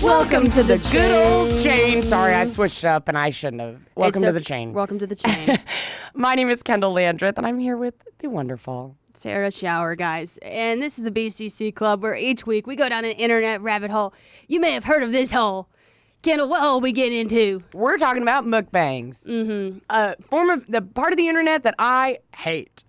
Welcome to the good old chain. Sorry, I switched up and I shouldn't have. Welcome to the chain. Welcome to the chain. My name is Kendahl and I'm here with the wonderful Sarah Shower, guys. And this is the BCC Club, where each week we go down an internet rabbit hole. You may have heard of this hole. Kendall, what hole we get into? We're talking about mukbangs. Form of the part of the internet that I hate.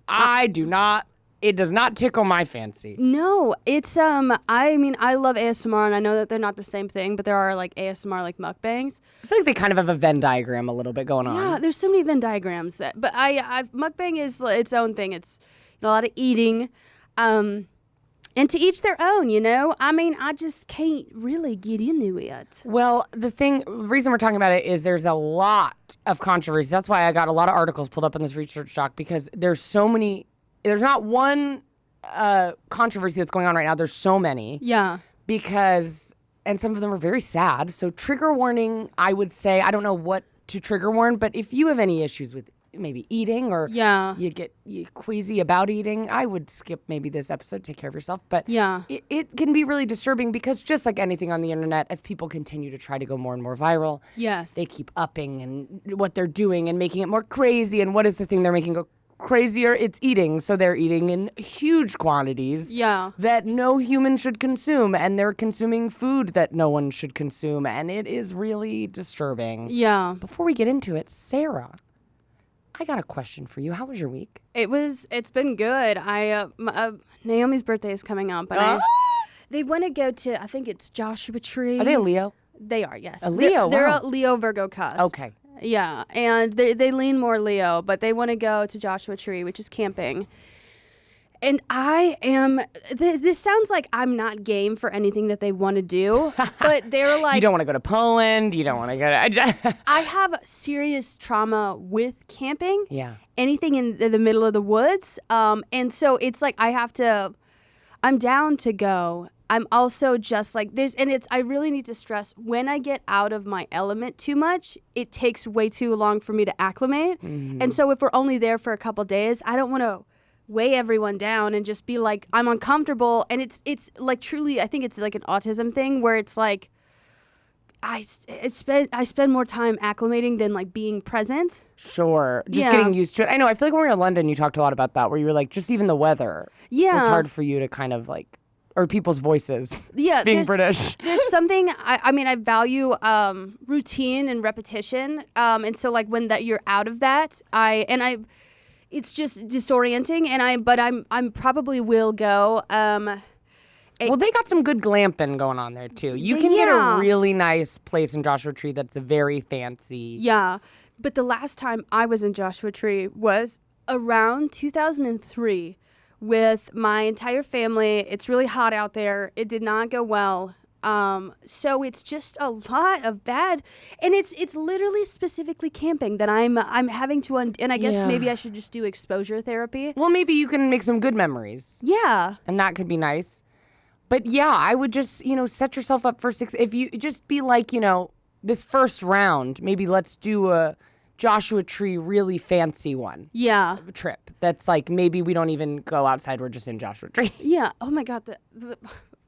It does not tickle my fancy. No, it's I mean, I love ASMR, and I know that they're not the same thing, but there are like ASMR like mukbangs. I feel like they kind of have a Venn diagram a little bit going on. Yeah, there's so many Venn diagrams but mukbang is its own thing. It's a lot of eating, and to each their own. I mean, I just can't really get into it. Well, the reason we're talking about it is there's a lot of controversy. That's why I got a lot of articles pulled up in this research doc, because there's so many. There's not one controversy that's going on right now. There's so many. Yeah. And some of them are very sad. So trigger warning, I would say, I don't know what to trigger warn, but if you have any issues with maybe eating or you get queasy about eating, I would skip maybe this episode, take care of yourself. But it can be really disturbing, because just like anything on the internet, as people continue to try to go more and more viral, yes, they keep upping and what they're doing and making it more crazy. And what is the thing they're making go crazier? It's eating. So they're eating in huge quantities that no human should consume, and they're consuming food that no one should consume, and it is really disturbing. Before we get into it, Sarah, I got a question for you. How was your week? It's been good. Naomi's birthday is coming up, and they want to go to, I think it's Joshua Tree. Are they a Leo? They are, yes. A Leo. They're wow. a Leo Virgo cusp. Okay. Yeah, and they lean more Leo, but they want to go to Joshua Tree, which is camping. And I am, this sounds like I'm not game for anything that they want to do, but they're like... You don't want to go to Poland, you don't want to go to... I have serious trauma with camping. Yeah. Anything in the middle of the woods. And so it's like I'm down to go. I'm also just like I really need to stress, when I get out of my element too much, it takes way too long for me to acclimate. Mm-hmm. And so if we're only there for a couple days, I don't want to weigh everyone down and just be like, I'm uncomfortable. And it's like, truly, I think it's like an autism thing where it's like, I spend more time acclimating than like being present. Sure. Just getting used to it. I know. I feel like when we were in London, you talked a lot about that, where you were like, just even the weather. Yeah. It's hard for you to kind of like, or people's voices. Yeah. Being British. There's something, I mean, I value routine and repetition. And so like when you're out of that, it's just disorienting, but I'm probably will go. Well, they got some good glamping going on there too. You can get a really nice place in Joshua Tree that's a very fancy. Yeah, but the last time I was in Joshua Tree was around 2003 with my entire family. It's really hot out there. It did not go well. So it's just a lot of bad, and it's literally specifically camping that I'm having to and I guess maybe I should just do exposure therapy. Well, maybe you can make some good memories. Yeah, and that could be nice. But yeah, I would just set yourself up for if you just be like this first round, maybe let's do a Joshua Tree really fancy one. Yeah, trip that's like maybe we don't even go outside. We're just in Joshua Tree. Yeah. Oh my God.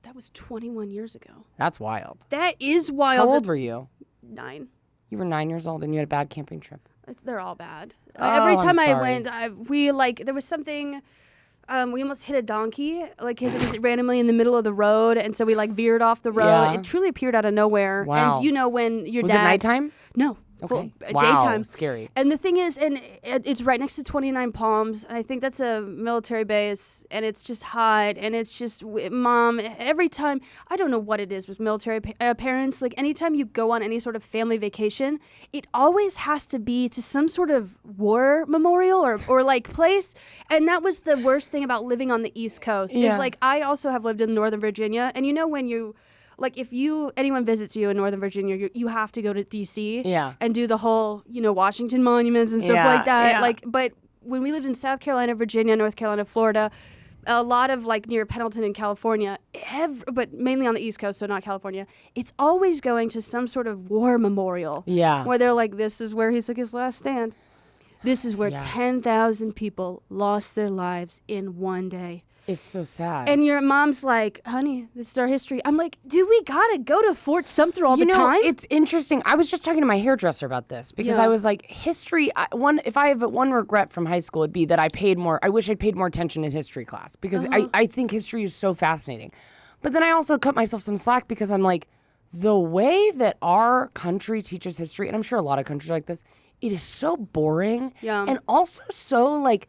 That was 21 years ago. That's wild. That is wild. How old were you? 9. You were 9 years old and you had a bad camping trip. They're all bad. Oh, every time I went, there was something. We almost hit a donkey, because it was randomly in the middle of the road, and so we veered off the road. Yeah. It truly appeared out of nowhere. Wow. And when your was dad... Was it nighttime? No. Okay. Wow. Daytime. Scary. And the thing is, and it's right next to 29 Palms, and I think that's a military base, and it's just hot, and it's just, Mom, every time, I don't know what it is with military parents, anytime you go on any sort of family vacation, it always has to be to some sort of war memorial or place, and that was the worst thing about living on the East Coast, is I also have lived in Northern Virginia, and when you... if anyone visits you in Northern Virginia, you have to go to D.C. And do the whole, Washington monuments and stuff like that. Yeah. But when we lived in South Carolina, Virginia, North Carolina, Florida, a lot of near Pendleton in California, but mainly on the East Coast, so not California, it's always going to some sort of war memorial. Yeah. Where they're like, this is where he took his last stand. This is where 10,000 people lost their lives in one day. It's so sad. And your mom's like, honey, this is our history. I'm like, do we gotta go to Fort Sumter all the time? It's interesting. I was just talking to my hairdresser about this because I was like, history, if I have one regret from high school, it'd be that I wish I'd paid more attention in history class because I think history is so fascinating. But then I also cut myself some slack because I'm like, the way that our country teaches history, and I'm sure a lot of countries are like this, it is so boring. Yeah. And also so like,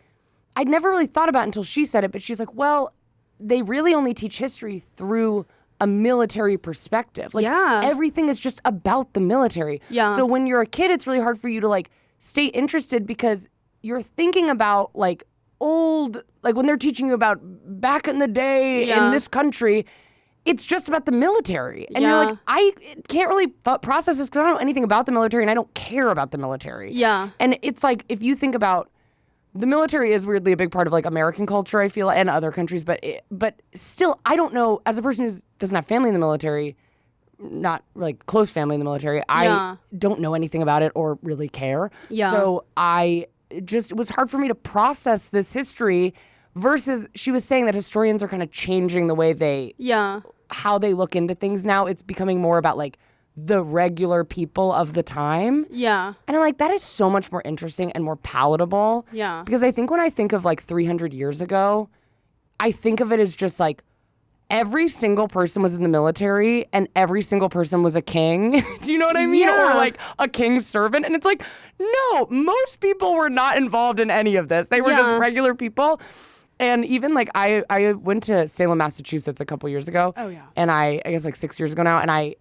I'd never really thought about it until she said it, but she's like, well, they really only teach history through a military perspective. Like everything is just about the military. Yeah. So when you're a kid, it's really hard for you to like stay interested because you're thinking about like old, like when they're teaching you about back in the day in this country, it's just about the military. And you're like, I can't really process this because I don't know anything about the military and I don't care about the military. Yeah. And it's like, if you think about, the military is weirdly a big part of like American culture, I feel, and other countries, but still, I don't know, as a person who doesn't have family in the military, not like close family in the military, I don't know anything about it or really care. Yeah. So it was hard for me to process this history versus she was saying that historians are kind of changing the way how they look into things now. It's becoming more about like the regular people of the time. Yeah. And I'm like, that is so much more interesting and more palatable. Yeah. Because I think when I think of like 300 years ago, I think of it as just like every single person was in the military and every single person was a king. Do you know what I mean? Yeah. Or like a king's servant. And it's like, no, most people were not involved in any of this. They were just regular people. And even like I went to Salem, Massachusetts a couple years ago. Oh, yeah. And I guess like 6 years ago now. And I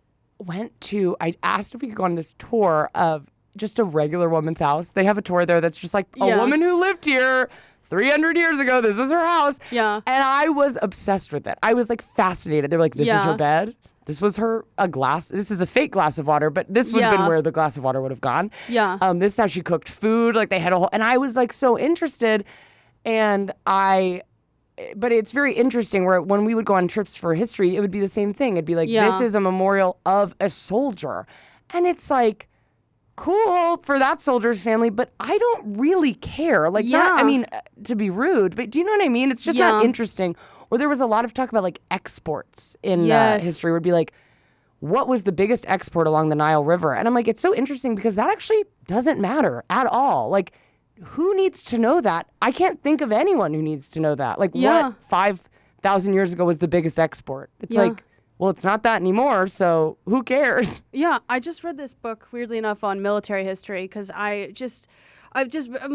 asked if we could go on this tour of just a regular woman's house. They have a tour there that's just like a woman who lived here 300 years ago. This was her house. Yeah. And I was obsessed with it. I was like fascinated. They're like, this is her bed. This was a glass. This is a fake glass of water, but this would have been where the glass of water would have gone. Yeah. This is how she cooked food. Like they had a whole, and I was like so interested. But it's very interesting where when we would go on trips for history, it would be the same thing. It'd be like, this is a memorial of a soldier. And it's like, cool for that soldier's family, but I don't really care. Like, not, I mean, to be rude, but do you know what I mean? It's just not interesting. Or there was a lot of talk about like exports in history. It would be like, what was the biggest export along the Nile River? And I'm like, it's so interesting because that actually doesn't matter at all. Like, who needs to know that? I can't think of anyone who needs to know that. Like, what 5,000 years ago was the biggest export? It's like, well, it's not that anymore, so who cares? Yeah, I just read this book, weirdly enough, on military history because I'm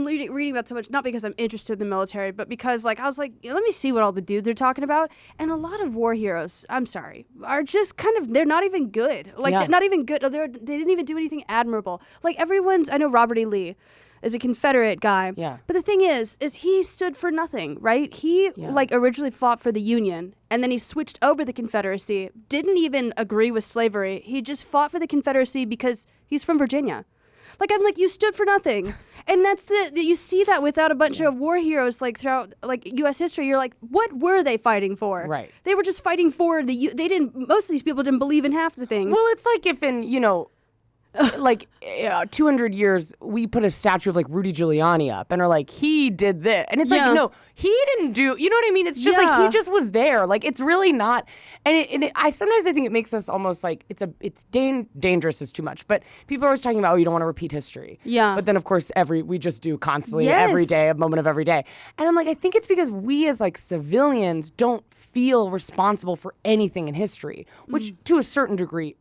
reading about so much, not because I'm interested in the military, but because like I was like, let me see what all the dudes are talking about. And a lot of war heroes, I'm sorry, are just kind of, they're not even good. Like, they're not even good. They didn't even do anything admirable. Like I know Robert E. Lee is a Confederate guy. Yeah. But the thing is he stood for nothing, right? He like originally fought for the Union and then he switched over the Confederacy, didn't even agree with slavery. He just fought for the Confederacy because he's from Virginia. Like, I'm like, you stood for nothing. And that's you see that without a bunch of war heroes, like, throughout, like, U.S. history. You're like, what were they fighting for? Right. They were just fighting for most of these people didn't believe in half the things. Well, it's like if in, 200 years, we put a statue of like Rudy Giuliani up and are like, he did this. And it's like, no, he didn't do, you know what I mean? It's just like, he just was there. Like, it's really not. And sometimes I think it makes us almost like, dangerous is too much. But people are always talking about, you don't want to repeat history. Yeah. But then of course, we just do constantly every day, a moment of every day. And I'm like, I think it's because we as like civilians don't feel responsible for anything in history, which to a certain degree,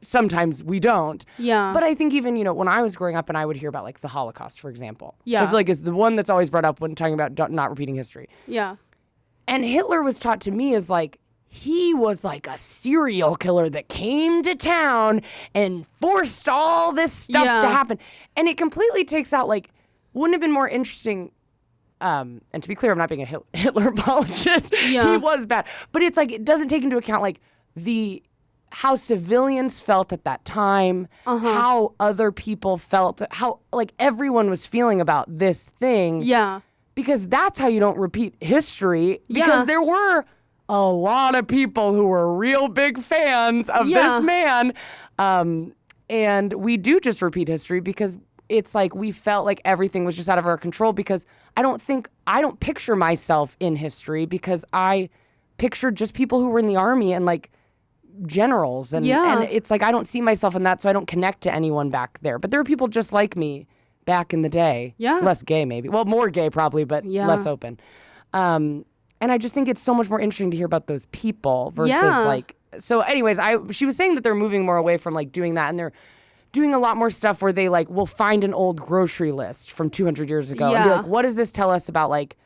sometimes we don't. Yeah. But I think even, when I was growing up and I would hear about like the Holocaust, for example. Yeah. So I feel like it's the one that's always brought up when talking about not repeating history. Yeah. And Hitler was taught to me as like, he was like a serial killer that came to town and forced all this stuff to happen. And it completely takes out like, wouldn't it have been more interesting, and to be clear, I'm not being a Hitler apologist. Yeah. He was bad. But it's like, it doesn't take into account like how civilians felt at that time, how other people felt, how like everyone was feeling about this thing. Yeah. Because that's how you don't repeat history. Because there were a lot of people who were real big fans of this man. And we do just repeat history because it's like we felt like everything was just out of our control because I don't picture myself in history because I pictured just people who were in the army and like generals and it's like I don't see myself in that, so I don't connect to anyone back there. But there were people just like me back in the day. Yeah. Less gay maybe. Well, more gay probably, but less open. And I just think it's so much more interesting to hear about those people versus like so anyways, she was saying that they're moving more away from like doing that, and they're doing a lot more stuff where they like will find an old grocery list from 200 years ago and be like, what does this tell us about like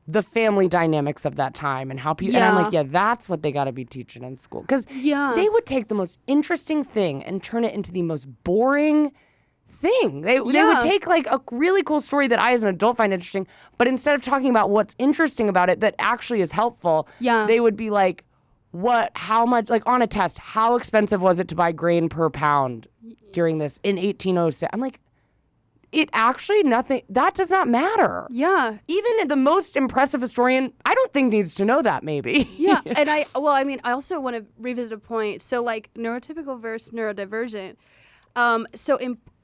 the family dynamics of that time and how people, and I'm like, that's what they got to be teaching in school. Because they would take the most interesting thing and turn it into the most boring thing. They would take like a really cool story that I as an adult find interesting, but instead of talking about what's interesting about it that actually is helpful, they would be like, how much, like on a test, how expensive was it to buy grain per pound during this in 1806? I'm like, it actually that does not matter. Yeah. Even the most impressive historian, I don't think needs to know that maybe. Yeah. And I also want to revisit a point. So like neurotypical versus neurodivergent.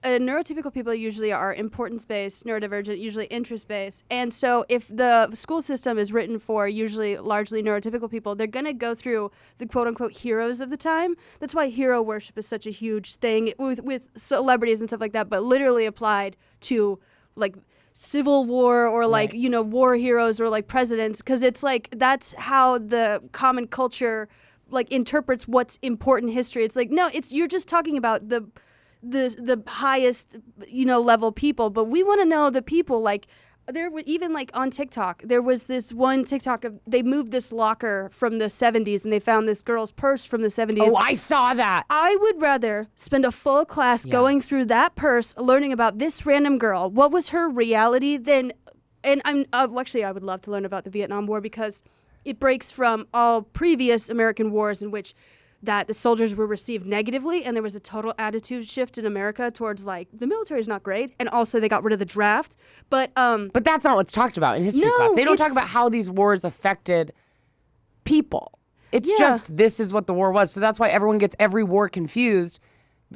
Neurotypical people usually are importance-based, neurodivergent, usually interest-based. And so if the school system is written for usually largely neurotypical people, they're going to go through the quote-unquote heroes of the time. That's why hero worship is such a huge thing with celebrities and stuff like that, but literally applied to like Civil War or like, war heroes or like presidents, because it's like that's how the common culture like interprets what's important history. It's like, no, you're just talking about the highest level people, but we want to know the people. Like there was even like on TikTok, there was this one TikTok of they moved this locker from the 70s and they found this girl's purse from the 70s. Oh, I saw that. I would rather spend a full class going through that purse, learning about this random girl, what was her reality, and I would love to learn about the Vietnam War because it breaks from all previous American wars in which that the soldiers were received negatively, and there was a total attitude shift in America towards like the military is not great, and also they got rid of the draft. But that's not what's talked about in history class. They don't talk about how these wars affected people. It's just this is what the war was. So that's why everyone gets every war confused.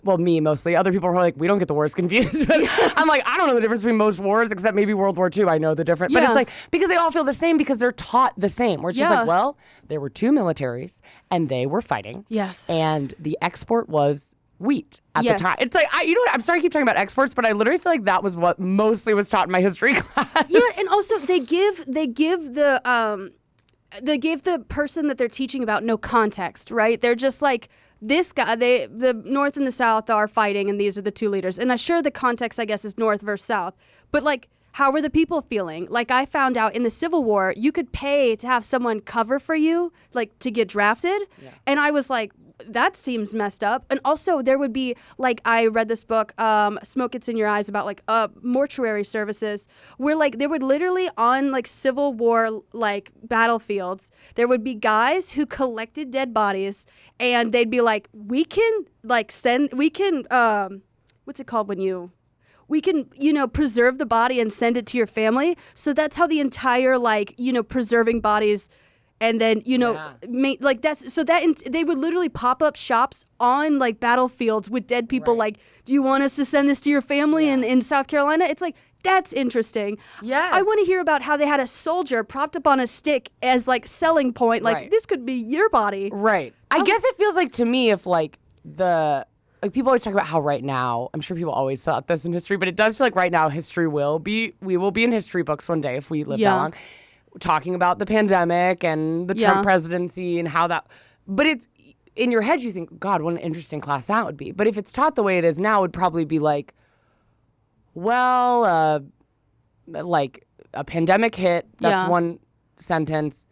Well, me mostly. Other people are like, we don't get the wars confused. But I'm like, I don't know the difference between most wars except maybe World War II. I know the difference. But it's like, because they all feel the same because they're taught the same. Where it's just like, well, there were two militaries and they were fighting. Yes. And the export was wheat at the time. It's like, I'm sorry I keep talking about exports, but I literally feel like that was what mostly was taught in my history class. Yeah, and also they give the person that they're teaching about no context, right? They're just like, this guy, the North and the South are fighting, and these are the two leaders. And sure, the context, I guess, is North versus South. But, like, how were the people feeling? Like, I found out in the Civil War, you could pay to have someone cover for you, like, to get drafted. Yeah. And I was like, that seems messed up. And also, there would be, like, I read this book, Smoke Gets in Your Eyes, about, like, mortuary services, where, like, there would literally, on, like, Civil War, like, battlefields, there would be guys who collected dead bodies, and they'd be like, we can preserve the body and send it to your family. So that's how the entire, like, preserving bodies. And then, they would literally pop up shops on like battlefields with dead people. Right. Like, do you want us to send this to your family in South Carolina? It's like, that's interesting. Yes. I want to hear about how they had a soldier propped up on a stick as like selling point. Like, this could be your body. Right. I guess it feels like to me if like people always talk about how right now, I'm sure people always thought this in history, but it does feel like right now we will be in history books one day if we live that long. Talking about the pandemic and the Trump presidency and how that, but it's in your head you think, God, what an interesting class that would be. But if it's taught the way it is now, it would probably be like, well, like a pandemic hit. That's one sentence.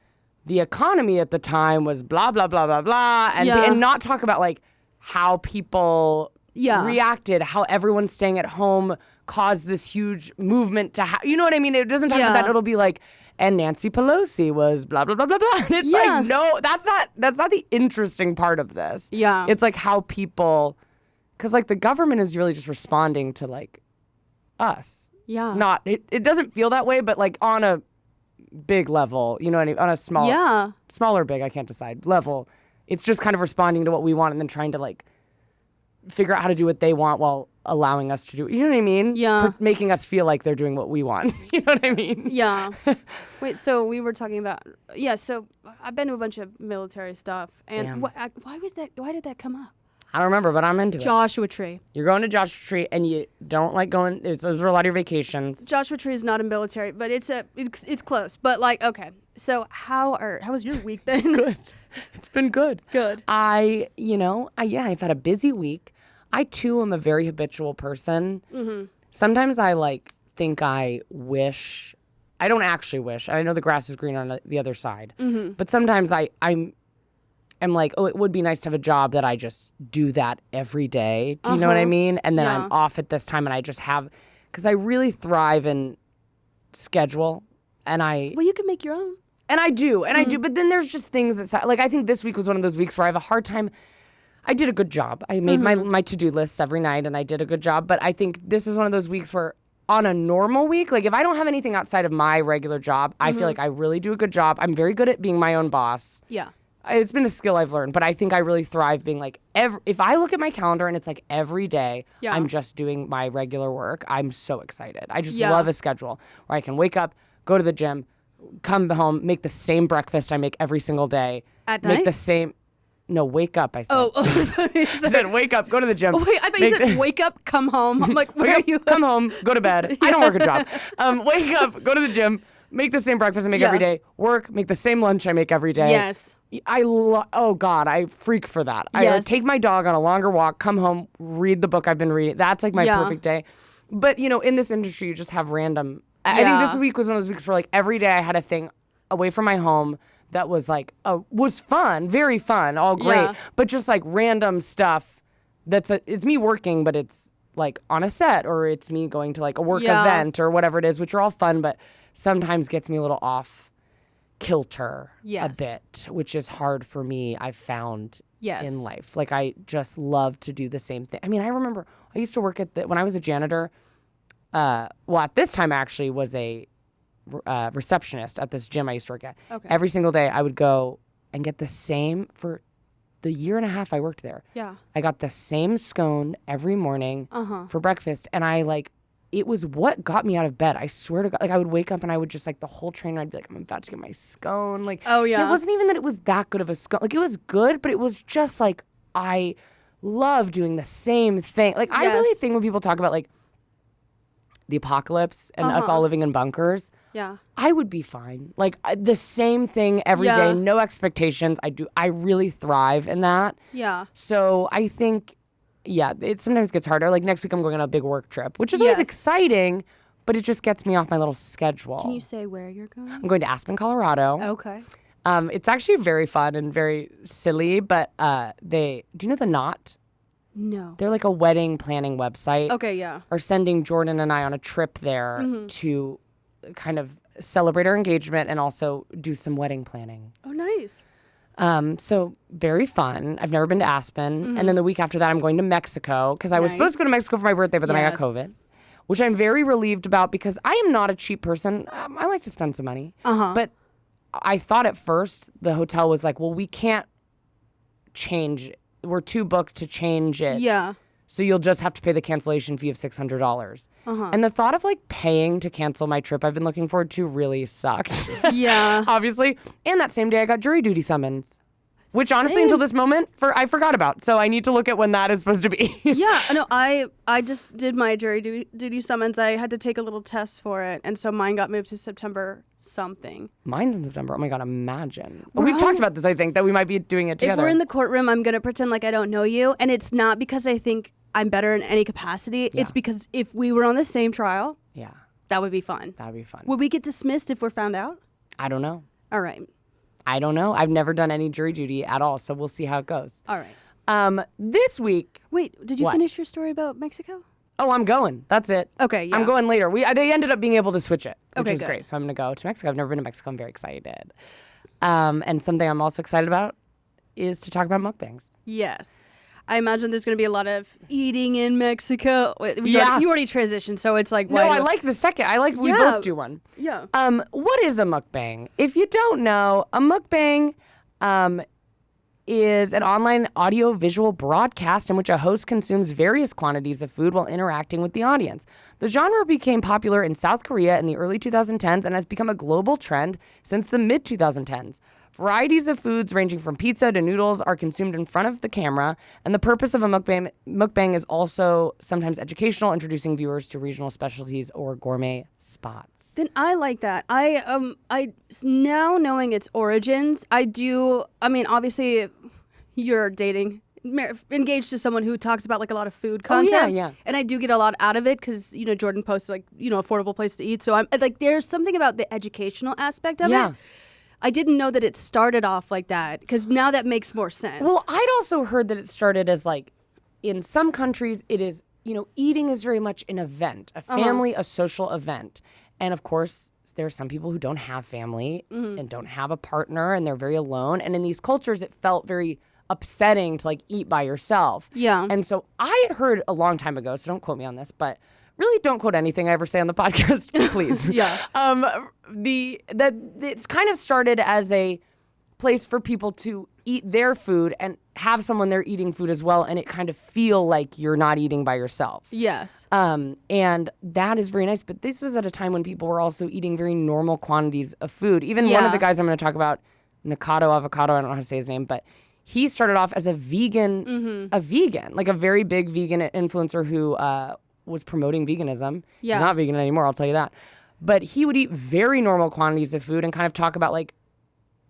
The economy at the time was blah blah blah blah blah, and not talk about like how people reacted, how everyone staying at home caused this huge movement to you know what I mean? It doesn't talk about that. It'll be like, and Nancy Pelosi was blah, blah, blah, blah, blah. And it's like, no, that's not the interesting part of this. Yeah. It's like how people, because like the government is really just responding to like us. Yeah. It doesn't feel that way, but like on a big level, you know what I mean? On a small or big, I can't decide, level, it's just kind of responding to what we want and then trying to like figure out how to do what they want while allowing us to do, you know what I mean? Yeah. Making us feel like they're doing what we want. You know what I mean? Yeah. Wait, so we were talking about, so I've been to a bunch of military stuff. And why did that come up? I don't remember, but I'm into it. Joshua Tree. You're going to Joshua Tree and you don't like going, those are a lot of your vacations. Joshua Tree is not a military, but it's close. But like, okay. So how has your week been? Good. It's been good. Good. I've had a busy week. I too am a very habitual person. Mm-hmm. Sometimes I think I wish, I don't actually wish. I know the grass is greener on the other side. Mm-hmm. But sometimes I'm like, oh, it would be nice to have a job that I just do that every day. Do you know what I mean? And then I'm off at this time and I just have, because I really thrive in schedule. And well, you can make your own. And I do. But then there's just things that, I think this week was one of those weeks where I have a hard time. I did a good job. I made my to-do lists every night and I did a good job. But I think this is one of those weeks where on a normal week, if I don't have anything outside of my regular job, I feel like I really do a good job. I'm very good at being my own boss. Yeah. It's been a skill I've learned, but I think I really thrive being if I look at my calendar and it's every day, I'm just doing my regular work, I'm so excited. I just love a schedule where I can wake up, go to the gym, come home, make the same breakfast I make every single day. At night? Make the same... No, wake up, I said. Oh, sorry. I said, wake up, go to the gym. Oh, wait, I thought you said, wake up, come home. I'm like, where are you? Come home, go to bed. I don't work a job. Wake up, go to the gym, make the same breakfast I make every day, work, make the same lunch I make every day. Yes. Oh, God, I freak for that. I take my dog on a longer walk, come home, read the book I've been reading. That's my perfect day. But, in this industry, you just have random. I think this week was one of those weeks where, every day I had a thing away from my home that was was fun, very fun, all great, but just random stuff it's me working, but it's on a set, or it's me going to a work event or whatever it is, which are all fun, but sometimes gets me a little off kilter a bit, which is hard for me, I've found in life. I just love to do the same thing. I mean, I remember I used to work when I was a janitor, at this time I actually was a receptionist at this gym I used to work at. Okay. Every single day I would go and get the same for the year and a half I worked there. Yeah. I got the same scone every morning for breakfast, and it was what got me out of bed. I swear to God, I would wake up and I would just the whole trainer, I'd be I'm about to get my scone. Oh yeah. It wasn't even that it was that good of a scone. It was good, but it was just I love doing the same thing. I really think when people talk about the apocalypse and us all living in bunkers, I would be fine. The same thing every day, no expectations. I really thrive in that. Yeah. So I think, it sometimes gets harder. Next week I'm going on a big work trip, which is always exciting, but it just gets me off my little schedule. Can you say where you're going? I'm going to Aspen, Colorado. Okay. It's actually very fun and very silly, but do you know The Knot? No. They're a wedding planning website. Okay, yeah. Are sending Jordan and I on a trip there to kind of celebrate our engagement and also do some wedding planning. Oh, nice. So very fun. I've never been to Aspen. And then the week after that, I'm going to Mexico because I was supposed to go to Mexico for my birthday, but then I got COVID, which I'm very relieved about because I am not a cheap person. I like to spend some money. But I thought at first the hotel was well, we can't change it. We're too booked to change it. Yeah. So you'll just have to pay the cancellation fee of $600. And the thought of paying to cancel my trip I've been looking forward to really sucked. Yeah. Obviously. And that same day I got jury duty summons. Which honestly until this moment I forgot about. So I need to look at when that is supposed to be. Yeah. No, I just did my jury duty summons. I had to take a little test for it. And so mine got moved to September something. Mine's in September. Oh my God, imagine. We've talked about this, I think, that we might be doing it together. If we're in the courtroom, I'm going to pretend I don't know you. And it's not because I think I'm better in any capacity. Yeah. It's because if we were on the same trial, that would be fun. That would be fun. Would we get dismissed if we're found out? I don't know. All right. I don't know. I've never done any jury duty at all, so we'll see how it goes. All right. This week... Wait, did you finish your story about Mexico? Oh, I'm going. That's it. Okay, yeah. I'm going later. They ended up being able to switch it, which is great. So I'm going to go to Mexico. I've never been to Mexico. I'm very excited. And something I'm also excited about is to talk about mukbangs. Yes. I imagine there's going to be a lot of eating in Mexico. You already transitioned, so it's No, I like the second. I like we both do one. Yeah. What is a mukbang? If you don't know, a mukbang is an online audio-visual broadcast in which a host consumes various quantities of food while interacting with the audience. The genre became popular in South Korea in the early 2010s and has become a global trend since the mid-2010s. Varieties of foods ranging from pizza to noodles are consumed in front of the camera, and the purpose of a mukbang is also sometimes educational, introducing viewers to regional specialties or gourmet spots. Then I like that. I now knowing its origins, obviously you're dating, engaged to someone who talks about like a lot of food content. Oh, yeah. And I do get a lot out of it because, Jordan posts like, affordable place to eat. So I'm like, there's something about the educational aspect of it. I didn't know that it started off like that because now that makes more sense. Well, I'd also heard that it started as like, in some countries, it is, eating is very much an event, a family, a social event. And of course, there are some people who don't have family and don't have a partner and they're very alone. And in these cultures, it felt very upsetting to like eat by yourself. Yeah. And so I had heard a long time ago, so don't quote me on this, but really don't quote anything I ever say on the podcast, please. It's kind of started as a place for people to eat their food and have someone there eating food as well, and it kind of feel like you're not eating by yourself. Yes. And that is very nice, but this was at a time when people were also eating very normal quantities of food. Even one of the guys I'm going to talk about, Nikado Avocado, I don't know how to say his name, but he started off as a vegan, like a very big vegan influencer who was promoting veganism. He's not vegan anymore, I'll tell you that. But he would eat very normal quantities of food and kind of talk about like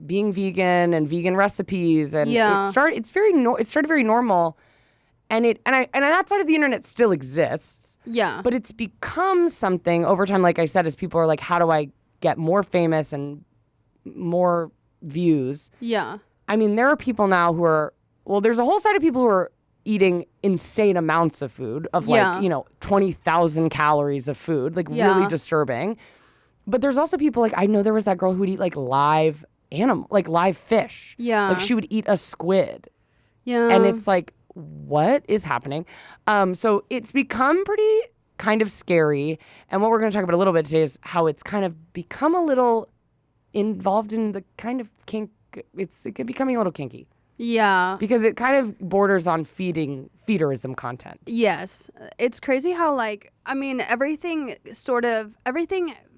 being vegan and vegan recipes, and it started very normal, and that side of the internet still exists. Yeah. But it's become something over time, like I said, as people are like, how do I get more famous and more views? Yeah. I mean, there are people now who are, there's a whole side of people who are eating insane amounts of food, of 20,000 calories of food, like really disturbing. But there's also people like, I know there was that girl who would eat like live fish. Yeah. Like she would eat a squid. Yeah. And it's like, what is happening? So it's become pretty kind of scary. And what we're going to talk about a little bit today is how it's kind of become a little involved in the kind of kink. It's becoming a little kinky. Yeah. Because it kind of borders on feederism content. Yes. It's crazy how everything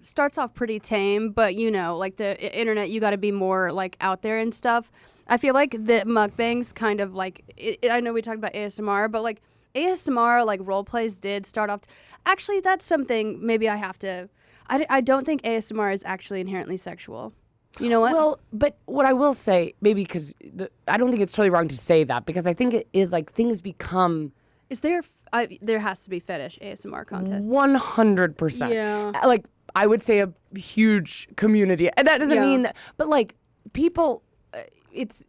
starts off pretty tame, but like the internet, you got to be more like out there and stuff. I feel like the mukbangs kind of like, I know we talked about ASMR, but like ASMR, like role plays did start off. Actually, that's something maybe I don't think ASMR is actually inherently sexual. You know what? Well, but what I will say, maybe because I don't think it's totally wrong to say that, because I think it is like things become. Is there? There has to be fetish ASMR content. 100%. Yeah. Like I would say a huge community, and that doesn't mean that, but like people, it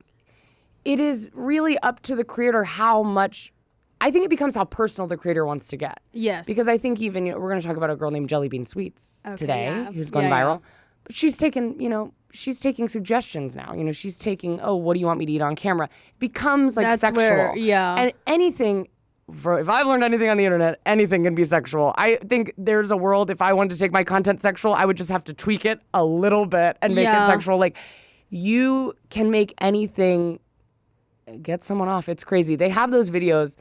is really up to the creator how much. I think it becomes how personal the creator wants to get. Yes. Because I think even we're going to talk about a girl named Jelly Bean Sweets today, who's going viral. But she's taking suggestions now. She's taking, what do you want me to eat on camera? It becomes like sexual. And anything, if I've learned anything on the internet, anything can be sexual. I think there's a world, if I wanted to take my content sexual, I would just have to tweak it a little bit and make it sexual. Like, you can make anything get someone off. It's crazy. They have those videos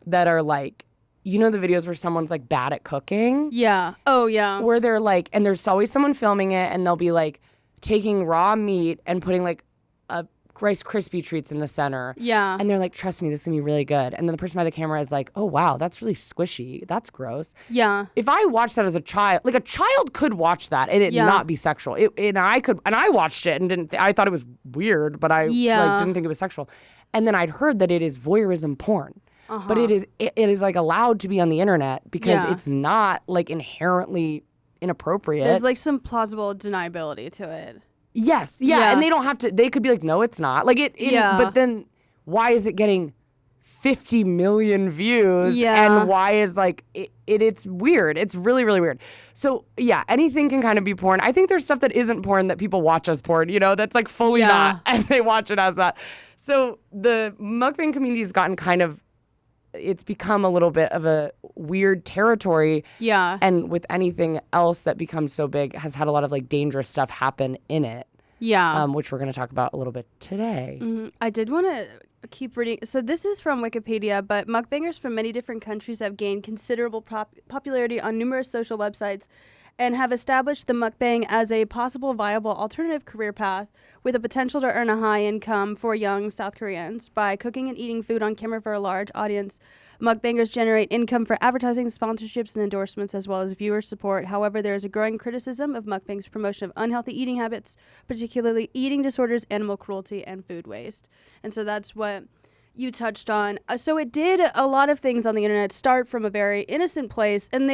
that are like, the videos where someone's like bad at cooking? Yeah. Oh, yeah. Where they're like, and there's always someone filming it, and they'll be like taking raw meat and putting like a Rice Krispie treats in the center. Yeah. And they're like, trust me, this is gonna be really good. And then the person by the camera is like, oh, wow, that's really squishy. That's gross. Yeah. If I watched that as a child, like a child could watch that and it not be sexual. I watched it and I thought it was weird, but I didn't think it was sexual. And then I'd heard that it is voyeurism porn. But it is like allowed to be on the internet because it's not like inherently inappropriate. There's like some plausible deniability to it. Yes. Yeah. And they don't have to, they could be like, no, it's not. Like but then why is it getting 50 million views? Yeah. And why is like, it's weird. It's really, really weird. So yeah, anything can kind of be porn. I think there's stuff that isn't porn that people watch as porn, that's like fully not, and they watch it as that. So the mukbang community has gotten kind of, it's become a little bit of a weird territory. Yeah. And with anything else that becomes so big has had a lot of like dangerous stuff happen in it. which we're going to talk about a little bit today. I did want to keep reading. So this is from Wikipedia, but mukbangers from many different countries have gained considerable popularity on numerous social websites and have established the mukbang as a possible viable alternative career path with a potential to earn a high income for young South Koreans. By cooking and eating food on camera for a large audience, mukbangers generate income for advertising, sponsorships, and endorsements, as well as viewer support. However, there is a growing criticism of mukbang's promotion of unhealthy eating habits, particularly eating disorders, animal cruelty, and food waste. And so that's what you touched on. So it did a lot of things on the internet start from a very innocent place, and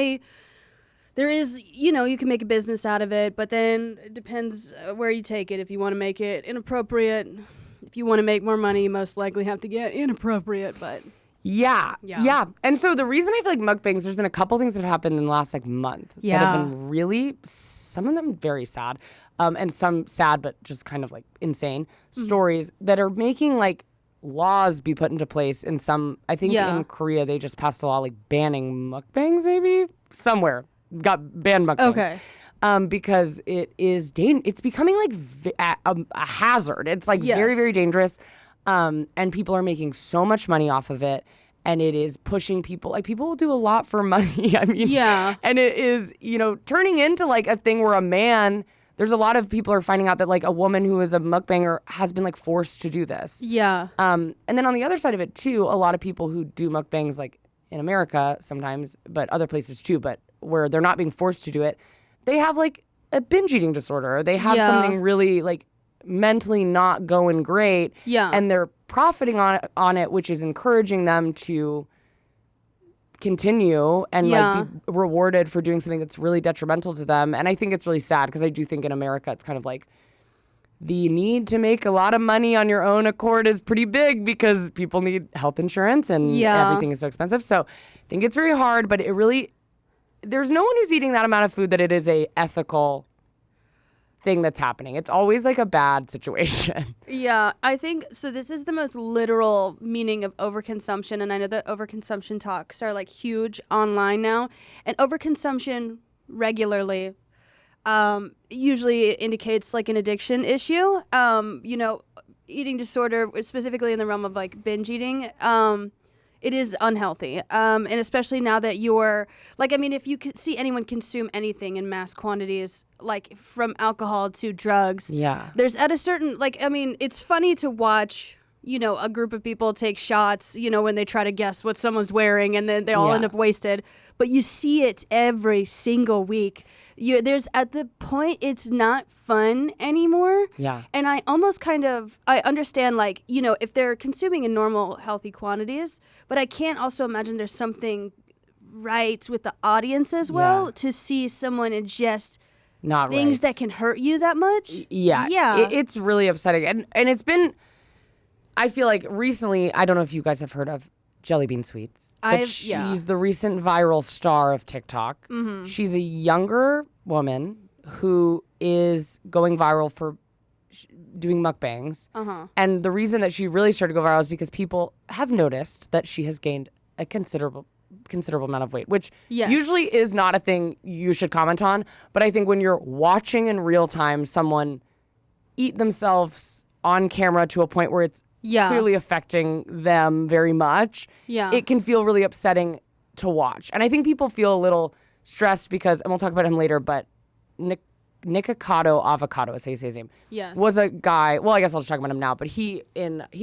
there is, you can make a business out of it, but then it depends where you take it. If you want to make it inappropriate, if you want to make more money, you most likely have to get inappropriate, but... Yeah. And so the reason I feel like mukbangs, there's been a couple things that have happened in the last month that have been really, some of them very sad, and some sad but just kind of insane stories that are making laws be put into place in some, I think in Korea they just passed a law banning mukbangs maybe somewhere. Got banned mukbang. Okay. Because it is it's becoming a hazard. It's very, very dangerous. And people are making so much money off of it, and it is pushing people. People will do a lot for money. I mean, and it is, turning into a thing where a man. There's a lot of people are finding out that a woman who is a mukbanger has been forced to do this. Yeah. And then on the other side of it too, a lot of people who do mukbangs in America sometimes, but other places too, but where they're not being forced to do it, they have a binge eating disorder. Or they have something really mentally not going great. Yeah. And they're profiting on it, which is encouraging them to continue and be rewarded for doing something that's really detrimental to them. And I think it's really sad because I do think in America it's kind of the need to make a lot of money on your own accord is pretty big because people need health insurance and everything is so expensive. So I think it's very hard, but there's no one who's eating that amount of food that it is a ethical thing that's happening. It's always a bad situation. Yeah, I think so. This is the most literal meaning of overconsumption, and I know that overconsumption talks are huge online now, and overconsumption regularly usually indicates an addiction issue. Eating disorder, specifically in the realm of binge eating. It is unhealthy. And especially now that you're, if you could see anyone consume anything in mass quantities, from alcohol to drugs. Yeah. There's at a certain, it's funny to watch, a group of people take shots, when they try to guess what someone's wearing and then they all end up wasted. But you see it every single week. There's at the point it's not fun anymore. Yeah. And I almost I understand if they're consuming in normal healthy quantities, but I can't also imagine there's something right with the audience as well to see someone ingest not things that can hurt you that much. Yeah. Yeah. It's really upsetting. And it's been, I feel recently, I don't know if you guys have heard of Jelly Bean Sweets. She's the recent viral star of TikTok. Mm-hmm. She's a younger woman who is going viral for doing mukbangs. Uh-huh. And the reason that she really started to go viral is because people have noticed that she has gained a considerable amount of weight, which usually is not a thing you should comment on. But I think when you're watching in real time someone eat themselves on camera to a point where it's clearly affecting them very much, it can feel really upsetting to watch. And I think people feel a little stressed because, and we'll talk about him later, but Nikocado Avocado is how you say his name. Yes. Was a guy, well, I guess I'll just talk about him now, but he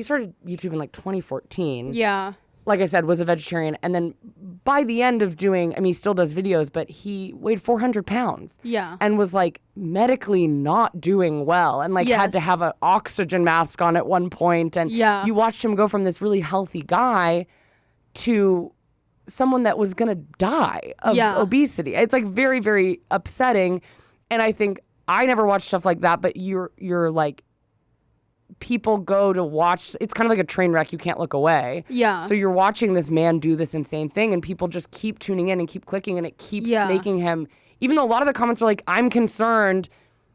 started YouTube in 2014. Yeah. Like I said, was a vegetarian. And then by the end of doing, he still does videos, but he weighed 400 pounds. Yeah. And was medically not doing well and had to have an oxygen mask on at one point. And you watched him go from this really healthy guy to someone that was going to die of obesity. It's very, very upsetting. And I think I never watched stuff like that, but you're people go to watch. It's kind of like a train wreck. You can't look away. Yeah. So you're watching this man do this insane thing, and people just keep tuning in and keep clicking, and it keeps making him. Even though a lot of the comments are I'm concerned,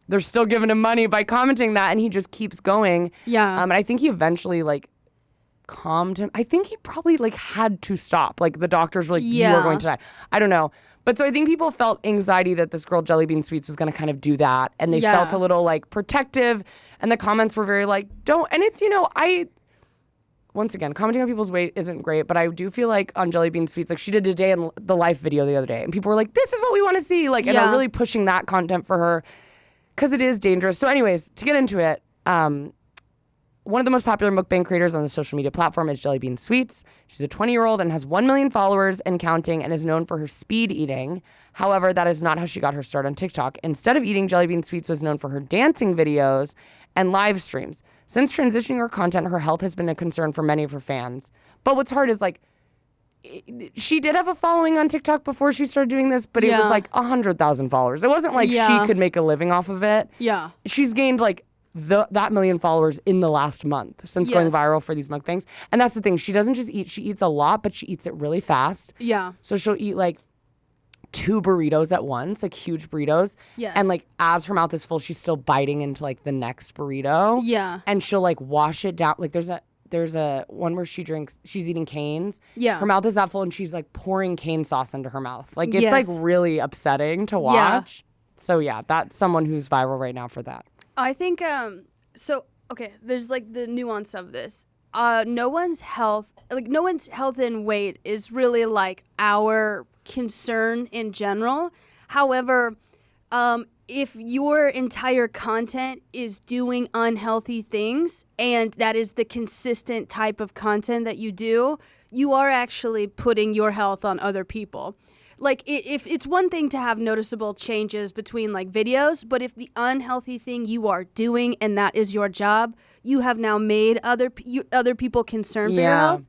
they're still giving him money by commenting that, and he just keeps going. Yeah. And I think he eventually calmed him. I think he probably like had to stop. Like the doctors were like, you are going to die. I don't know. But so I think people felt anxiety that this girl Jelly Bean Sweets was going to kind of do that. And they felt a little like protective. And the comments were very like, don't. And it's, once again, commenting on people's weight isn't great. But I do feel like on Jelly Bean Sweets, like she did a day in the life video the other day. And people were like, this is what we want to see. Like, and are really pushing that content for her because it is dangerous. So anyways, to get into it, one of the most popular mukbang creators on the social media platform is Jelly Bean Sweets. She's a 20-year-old and has 1 million followers and counting and is known for her speed eating. However, that is not how she got her start on TikTok. Instead of eating, Jelly Bean Sweets was known for her dancing videos and live streams. Since transitioning her content, her health has been a concern for many of her fans. But what's hard is like, she did have a following on TikTok before she started doing this, but it was like 100,000 followers. It wasn't like she could make a living off of it. Yeah. She's gained like that million followers in the last month since going viral for these mukbangs. And that's the thing. She doesn't just eat. She eats a lot, but she eats it really fast. Yeah. So she'll eat like 2 burritos at once, like huge burritos. Yes. And like as her mouth is full, she's still biting into like the next burrito. Yeah. And she'll like wash it down. Like there's a one where she's eating canes. Yeah. Her mouth is that full and she's like pouring cane sauce into her mouth. Like it's like really upsetting to watch. So yeah, that's someone who's viral right now for that. I think, there's like the nuance of this. No one's health and weight is really like our concern in general. However, if your entire content is doing unhealthy things and that is the consistent type of content that you do, you are actually putting your health on other people. Like, if it's one thing to have noticeable changes between, like, videos, but if the unhealthy thing you are doing and that is your job, you have now made other people concerned for your health.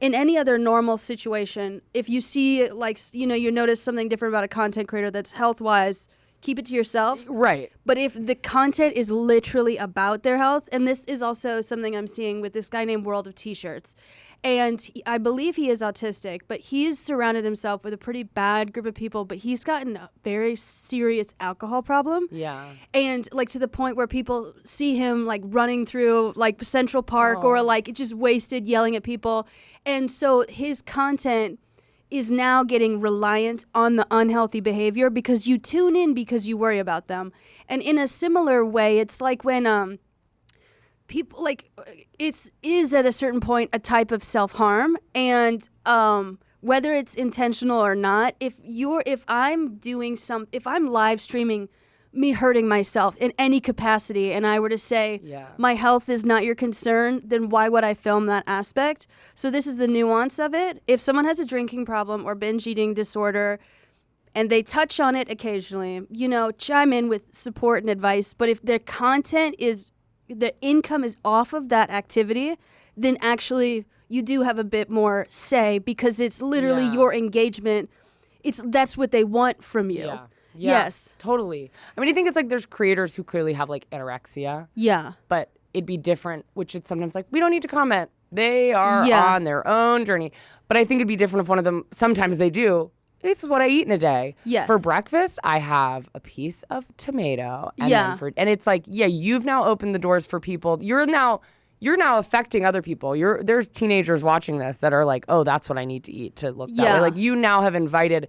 In any other normal situation, if you see, like, you notice something different about a content creator that's health-wise, keep it to yourself. Right. But if the content is literally about their health, and this is also something I'm seeing with this guy named World of T-Shirts, and I believe he is autistic, but he's surrounded himself with a pretty bad group of people, but he's gotten a very serious alcohol problem. Yeah. And like to the point where people see him like running through like Central Park or like just wasted yelling at people. And so his content is now getting reliant on the unhealthy behavior because you tune in because you worry about them. And in a similar way, it's like when people like it is at a certain point a type of self-harm, and whether it's intentional or not, if I'm live streaming me hurting myself in any capacity and I were to say my health is not your concern, then why would I film that aspect? So this is the nuance of it. If someone has a drinking problem or binge eating disorder and they touch on it occasionally, chime in with support and advice. But if their content is, the income is off of that activity, then actually you do have a bit more say because it's literally your engagement. That's what they want from you. Yeah. Yes. Totally. I mean, I think it's like there's creators who clearly have like anorexia. Yeah. But it'd be different, which it's sometimes like, we don't need to comment. They are on their own journey. But I think it'd be different if one of them, sometimes they do, this is what I eat in a day. Yes. For breakfast, I have a piece of tomato. And then and it's like, you've now opened the doors for people. You're now affecting other people. There's teenagers watching this that are like, oh, that's what I need to eat to look that way. Like you now have invited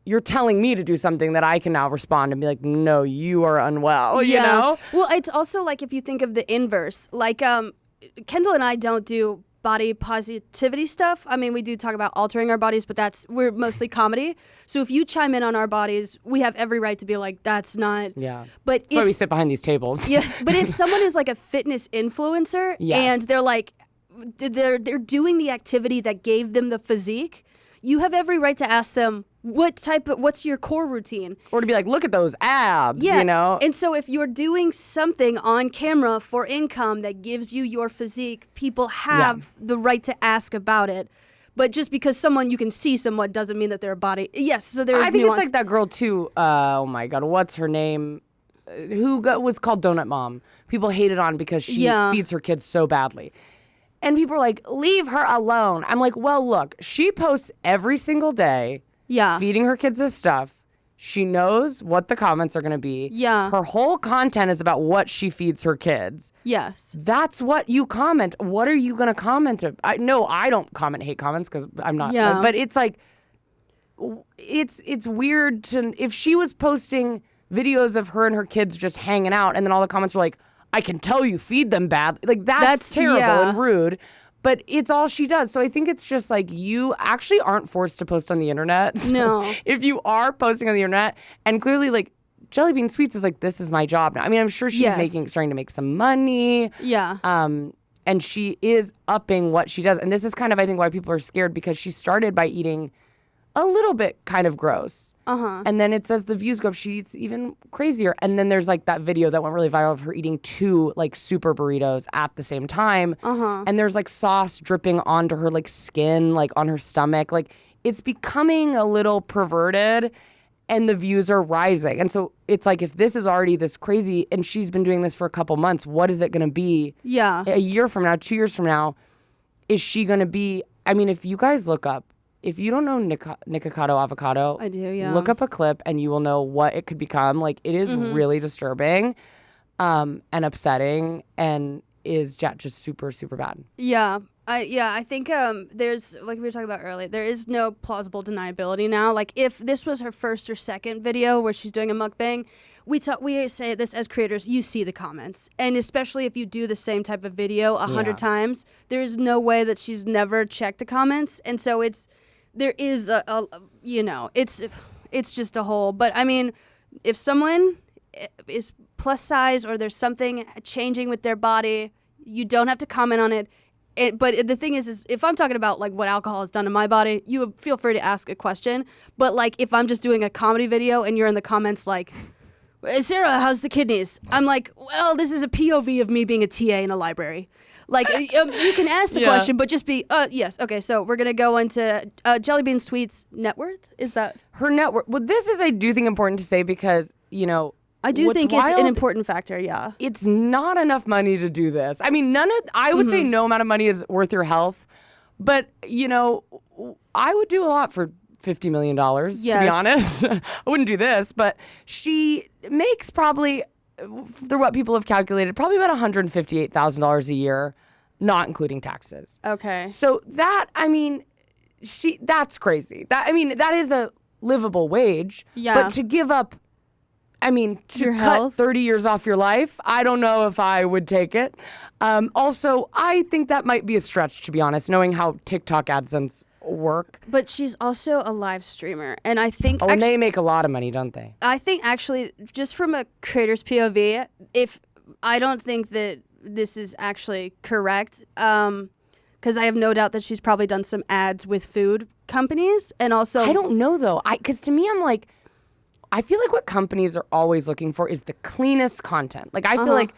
you're telling me to do something that I can now respond and be like, no, you are unwell, you know? Well, it's also like if you think of the inverse, like Kendahl and I don't do body positivity stuff. I mean, we do talk about altering our bodies, but we're mostly comedy. So if you chime in on our bodies, we have every right to be like, that's not. Yeah. But that's why we sit behind these tables. Yeah. But if someone is like a fitness influencer and they're like, they're doing the activity that gave them the physique, you have every right to ask them, what's your core routine? Or to be like, look at those abs, you know? And so if you're doing something on camera for income that gives you your physique, people have the right to ask about it. But just because you can see someone doesn't mean that their body. Yes, so there's I think nuance. it's like that girl too. Oh my God, what's her name? Who was called Donut Mom. People hated on because she feeds her kids so badly. And people are like, leave her alone. I'm like, well, look, she posts every single day feeding her kids this stuff. She knows what the comments are going to be. Yeah. Her whole content is about what she feeds her kids. Yes. That's what you comment. What are you going to comment? No, I don't comment hate comments because I'm not. Yeah. But it's like, it's weird to, if she was posting videos of her and her kids just hanging out and then all the comments are like, I can tell you feed them bad. Like that's terrible and rude. But it's all she does. So I think it's just like you actually aren't forced to post on the internet. So no. If you are posting on the internet and clearly like Jelly Bean Sweets is like, this is my job now. I mean, I'm sure she's starting to make some money. Yeah. And she is upping what she does. And this is kind of, I think, why people are scared because she started by eating a little bit kind of gross. And then it says the views go up, she eats even crazier. And then there's like that video that went really viral of her eating 2 like super burritos at the same time. And there's like sauce dripping onto her like skin, like on her stomach. Like it's becoming a little perverted and the views are rising. And so it's like, if this is already this crazy and she's been doing this for a couple months, what is it going to be? Yeah. A year from now, 2 years from now, is she going to be, I mean, if you guys look up, if you don't know Nikocado Avocado, I do, yeah. Look up a clip and you will know what it could become. Like, it is really disturbing and upsetting and is just super, super bad. Yeah. I think there's, like we were talking about earlier, there is no plausible deniability now. Like, if this was her first or second video where she's doing a mukbang, we say this as creators, you see the comments. And especially if you do the same type of video 100 times, there's no way that she's never checked the comments. And so there is it's just a hole. But I mean, if someone is plus size or there's something changing with their body, you don't have to comment on it. But the thing is if I'm talking about like what alcohol has done to my body, you feel free to ask a question. But like if I'm just doing a comedy video and you're in the comments like, Sarah, how's the kidneys? I'm like, well, this is a POV of me being a TA in a library. Like, you can ask the question, but just be, yes, okay, so we're going to go into Jelly Bean Sweet's net worth? Is that? Her net worth. Well, this is, I do think, important to say because, you know, I do think it's an important factor, yeah. It's not enough money to do this. I mean, I would say no amount of money is worth your health. But, you know, I would do a lot for $50 million, to be honest. I wouldn't do this, but she makes probably, through what people have calculated, probably about $158,000 a year, not including taxes. Okay. So that, I mean, that's crazy. That is a livable wage. Yeah. But to give up, I mean, to your cut health? 30 years off your life, I don't know if I would take it. Also, I think that might be a stretch, to be honest, knowing how TikTok AdSense work. But she's also a live streamer, and I think and they make a lot of money, don't they? I think actually, just from a creator's POV, I don't think that this is actually correct, because I have no doubt that she's probably done some ads with food companies, and also I don't know though, because to me I'm like, I feel like what companies are always looking for is the cleanest content. Like I feel like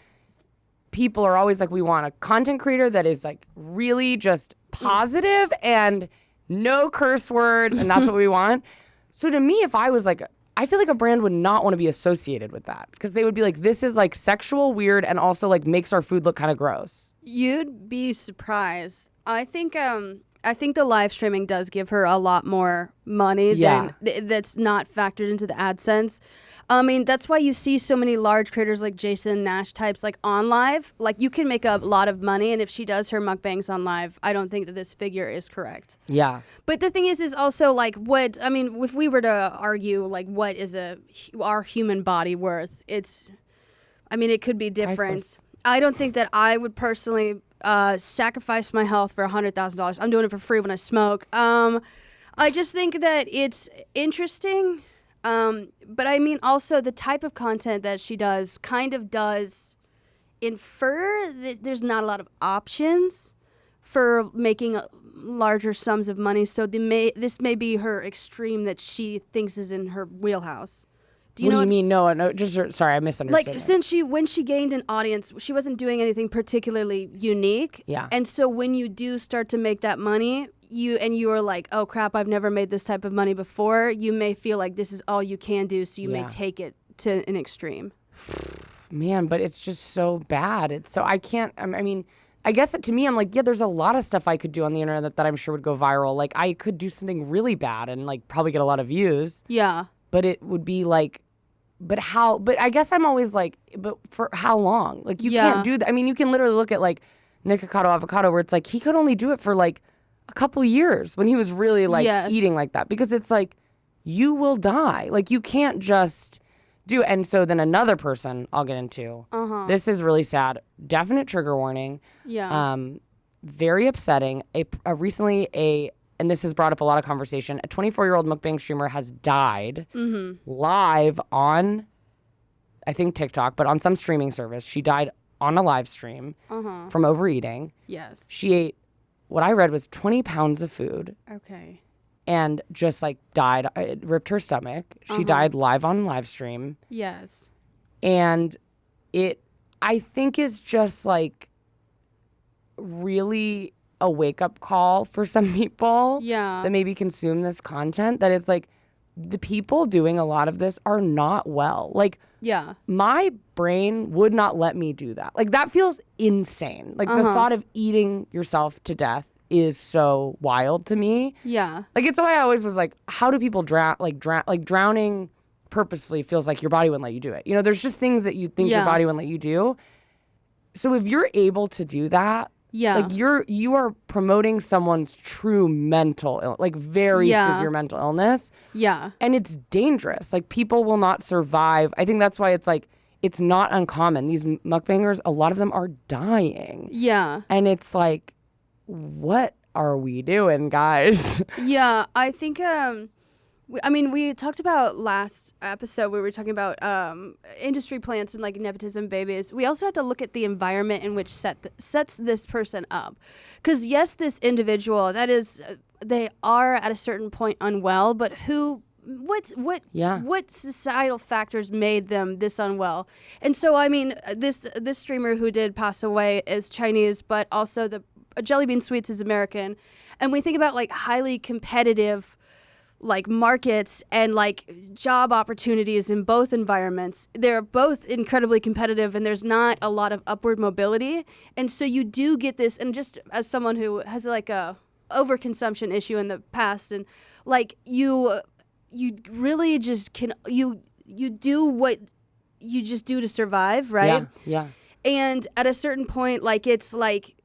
people are always like, we want a content creator that is like really just positive and no curse words, and that's what we want. So to me, if I was like, I feel like a brand would not want to be associated with that because they would be like, this is like sexual, weird, and also like makes our food look kind of gross. You'd be surprised. I think the live streaming does give her a lot more money than that's not factored into the AdSense. I mean, that's why you see so many large creators like Jason Nash types like on live. Like you can make a lot of money, and if she does her mukbangs on live, I don't think that this figure is correct. Yeah. But the thing is also like if we were to argue like what is our human body worth, it could be different. Priceless. I don't think that I would personally sacrifice my health for $100,000. I'm doing it for free when I smoke. I just think that it's interesting. But I mean, also the type of content that she does kind of does infer that there's not a lot of options for making larger sums of money. So this may be her extreme that she thinks is in her wheelhouse. What do you mean? No, sorry, I misunderstood. Like, when she gained an audience, she wasn't doing anything particularly unique. Yeah. And so when you do start to make that money, you are like, oh crap, I've never made this type of money before. You may feel like this is all you can do, so you may take it to an extreme. Man, but it's just so bad. I can't. I mean, I guess to me, I'm like, yeah, there's a lot of stuff I could do on the internet that I'm sure would go viral. Like I could do something really bad and like probably get a lot of views. Yeah. but it would be like, but I guess I'm always like, but for how long? Like, you can't do that. I mean, you can literally look at like Nikocado Avocado, where it's like he could only do it for like a couple years when he was really like eating like that, because it's like, you will die. Like, you can't just do it. And so then another person I'll get into, this is really sad, definite trigger warning. Very upsetting. And this has brought up a lot of conversation. A 24-year-old mukbang streamer has died live on, I think TikTok, but on some streaming service. She died on a live stream from overeating. Yes. She ate, what I read was 20 pounds of food. Okay. And just like died. It ripped her stomach. She died live on live stream. Yes. And it, I think, is just like really a wake-up call for some people that maybe consume this content, that it's like the people doing a lot of this are not well. Like, my brain would not let me do that. Like, that feels insane. Like, the thought of eating yourself to death is so wild to me. Yeah. Like, it's why I always was like, how do people drown? Like, drowning purposefully feels like your body wouldn't let you do it. You know, there's just things that you think your body wouldn't let you do. So if you're able to do that, like, you are promoting someone's true mental, like very severe mental illness. Yeah. And it's dangerous. Like, people will not survive. I think that's why it's like, it's not uncommon. These mukbangers, a lot of them are dying. Yeah. And it's like, what are we doing, guys? Yeah, I think, we talked about last episode, we were talking about industry plants and like nepotism babies. We also have to look at the environment in which sets this person up. Because yes, this individual, that is, they are at a certain point unwell, but what societal factors made them this unwell? And so, I mean, this streamer who did pass away is Chinese, but also the Jelly Bean Sweets is American. And we think about like highly competitive like markets and like job opportunities in both environments. They're both incredibly competitive, and there's not a lot of upward mobility. And so you do get this, and just as someone who has like a overconsumption issue in the past, and like you really just you do what you just do to survive, right? Yeah. And at a certain point, like, it's like,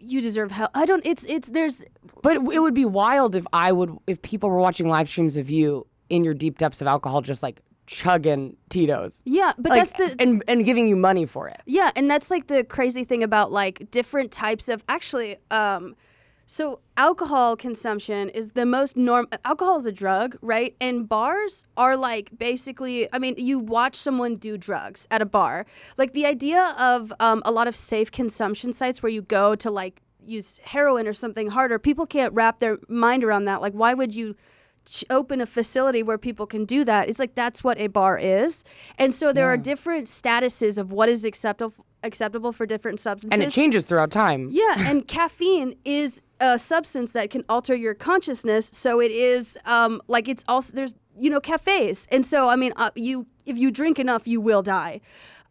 you deserve hell. But it would be wild if people were watching live streams of you in your deep depths of alcohol, just like chugging Tito's. Yeah, but like, that's and giving you money for it. Yeah, and that's like the crazy thing about like different types of so alcohol consumption is the most alcohol is a drug, right? And bars are like basically, I mean, you watch someone do drugs at a bar. Like, the idea of a lot of safe consumption sites where you go to like use heroin or something harder, people can't wrap their mind around that. Like, why would you open a facility where people can do that? It's like, that's what a bar is. And so there are different statuses of what is acceptable for different substances. And it changes throughout time. Yeah, and caffeine is a substance that can alter your consciousness. So it is like, it's also, there's, cafes. And so, I mean, if you drink enough, you will die.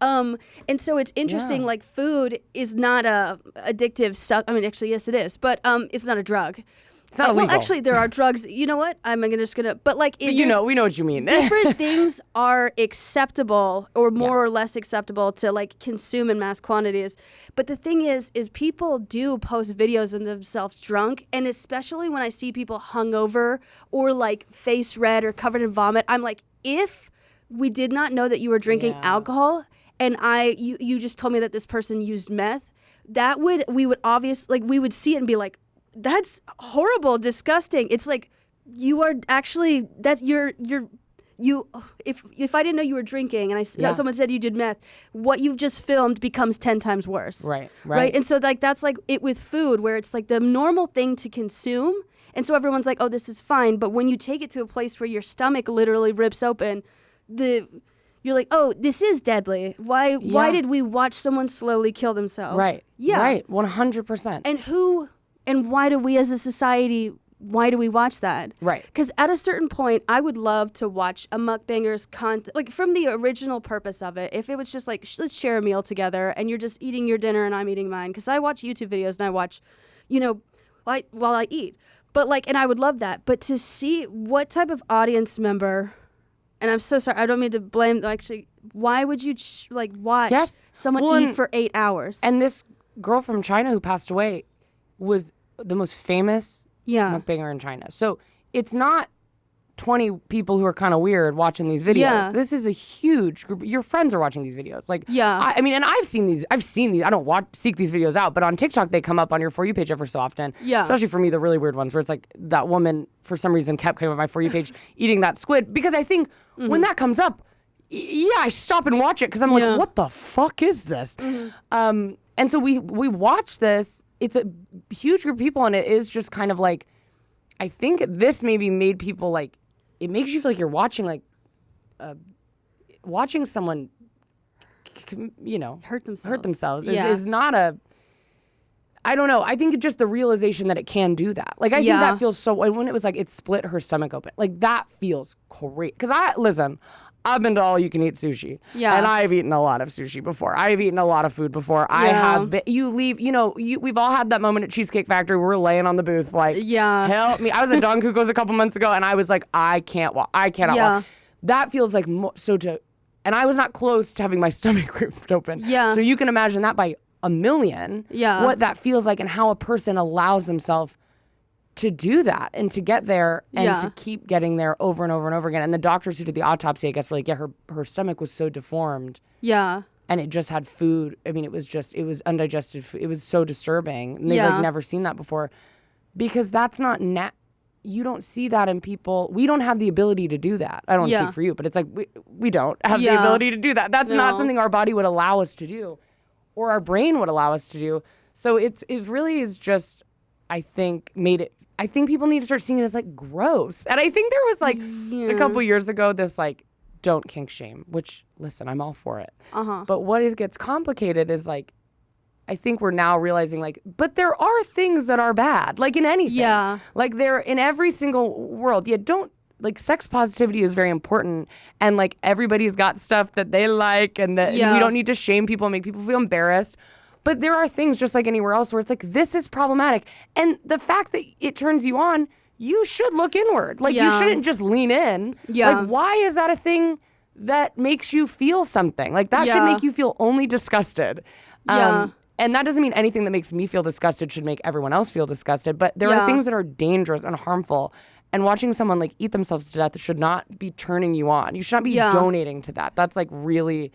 And so it's interesting, like, food is not a addictive I mean, actually, yes, it is, but it's not a drug. It's not illegal. Well, actually, there are drugs. You know what? But like, we know what you mean. Different things are acceptable or more or less acceptable to like consume in mass quantities. But the thing is people do post videos of themselves drunk, and especially when I see people hungover or like face red or covered in vomit, I'm like, if we did not know that you were drinking alcohol, and you just told me that this person used meth, we would see it and be like, that's horrible, disgusting. It's like, you are actually, that's if I didn't know you were drinking and someone said you did meth, what you've just filmed becomes 10 times worse. Right. And so like, that's like it with food, where it's like the normal thing to consume. And so everyone's like, oh, this is fine. But when you take it to a place where your stomach literally rips open, you're like, oh, this is deadly. Why did we watch someone slowly kill themselves? Right. Yeah. Right. 100%. And why do we as a society, why do we watch that? Right. Because at a certain point, I would love to watch a mukbanger's content, like from the original purpose of it. If it was just like, let's share a meal together and you're just eating your dinner and I'm eating mine. Because I watch YouTube videos and I watch, while I eat. But like, and I would love that. But to see what type of audience member and I'm so sorry. I don't mean to blame. Actually, why would you watch someone eat for 8 hours? And this girl from China who passed away was the most famous mukbanger in China. So it's not 20 people who are kind of weird watching these videos. Yeah. This is a huge group. Your friends are watching these videos. I mean, and I've seen these. I don't seek these videos out, but on TikTok they come up on your For You page ever so often. Yeah. Especially for me, the really weird ones where it's like that woman for some reason kept coming up my For You page eating that squid, because I think when that comes up, I stop and watch it because I'm like, what the fuck is this? And so we watch this. It's a huge group of people, and it is just kind of like, I think this maybe made people like, it makes you feel like you're watching watching someone, hurt themselves. Is not a, I don't know. I think just the realization that it can do that. Like, I think that feels so, when it was like, it split her stomach open. Like, that feels great. Because I've been to all you can eat sushi. Yeah. And I've eaten a lot of sushi before. I've eaten a lot of food before. I have been, we've all had that moment at Cheesecake Factory where we're laying on the booth like, help me. I was at Don Cuco's a couple months ago and I was like, I cannot walk. That feels like and I was not close to having my stomach ripped open. Yeah. So you can imagine that by a million, what that feels like and how a person allows themselves to do that and to get there and to keep getting there over and over and over again. And the doctors who did the autopsy, I guess, were like, her stomach was so deformed. Yeah. And it just had food. I mean, it was undigested food. It was so disturbing. And they've never seen that before, because that's not you don't see that in people. We don't have the ability to do that. I don't want to speak for you, but it's like we don't have the ability to do that. That's not something our body would allow us to do or our brain would allow us to do. So it really is just, I think people need to start seeing it as like gross. And I think there was like a couple years ago this like don't kink shame, which listen, I'm all for it. But what gets complicated is like, I think we're now realizing like, but there are things that are bad, like in anything. Yeah. Like they're in every single world. Like sex positivity is very important, and like everybody's got stuff that they like, and that we don't need to shame people and make people feel embarrassed. But there are things just like anywhere else where it's like, this is problematic. And the fact that it turns you on, you should look inward. Like you shouldn't just lean in. Yeah. Like, why is that a thing that makes you feel something? Like that should make you feel only disgusted. And that doesn't mean anything that makes me feel disgusted should make everyone else feel disgusted. But there are things that are dangerous and harmful. And watching someone like eat themselves to death should not be turning you on. You should not be donating to that. That's like really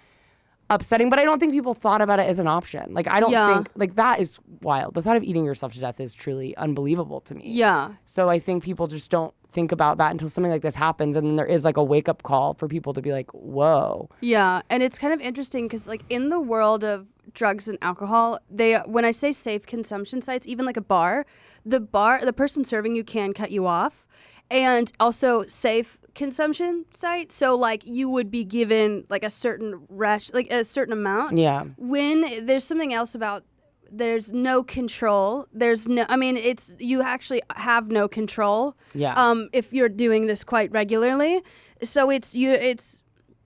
upsetting. But I don't think people thought about it as an option. Like I don't think like that is wild. The thought of eating yourself to death is truly unbelievable to me. Yeah. So I think people just don't think about that until something like this happens, and then there is like a wake up call for people to be like, whoa. Yeah. And it's kind of interesting because like in the world of drugs and alcohol, when I say safe consumption sites, even like a bar, the person serving you can cut you off. And also safe consumption site. So like you would be given like a certain like a certain amount. Yeah. When there's something else about there's no control. You actually have no control. Yeah. If you're doing this quite regularly. So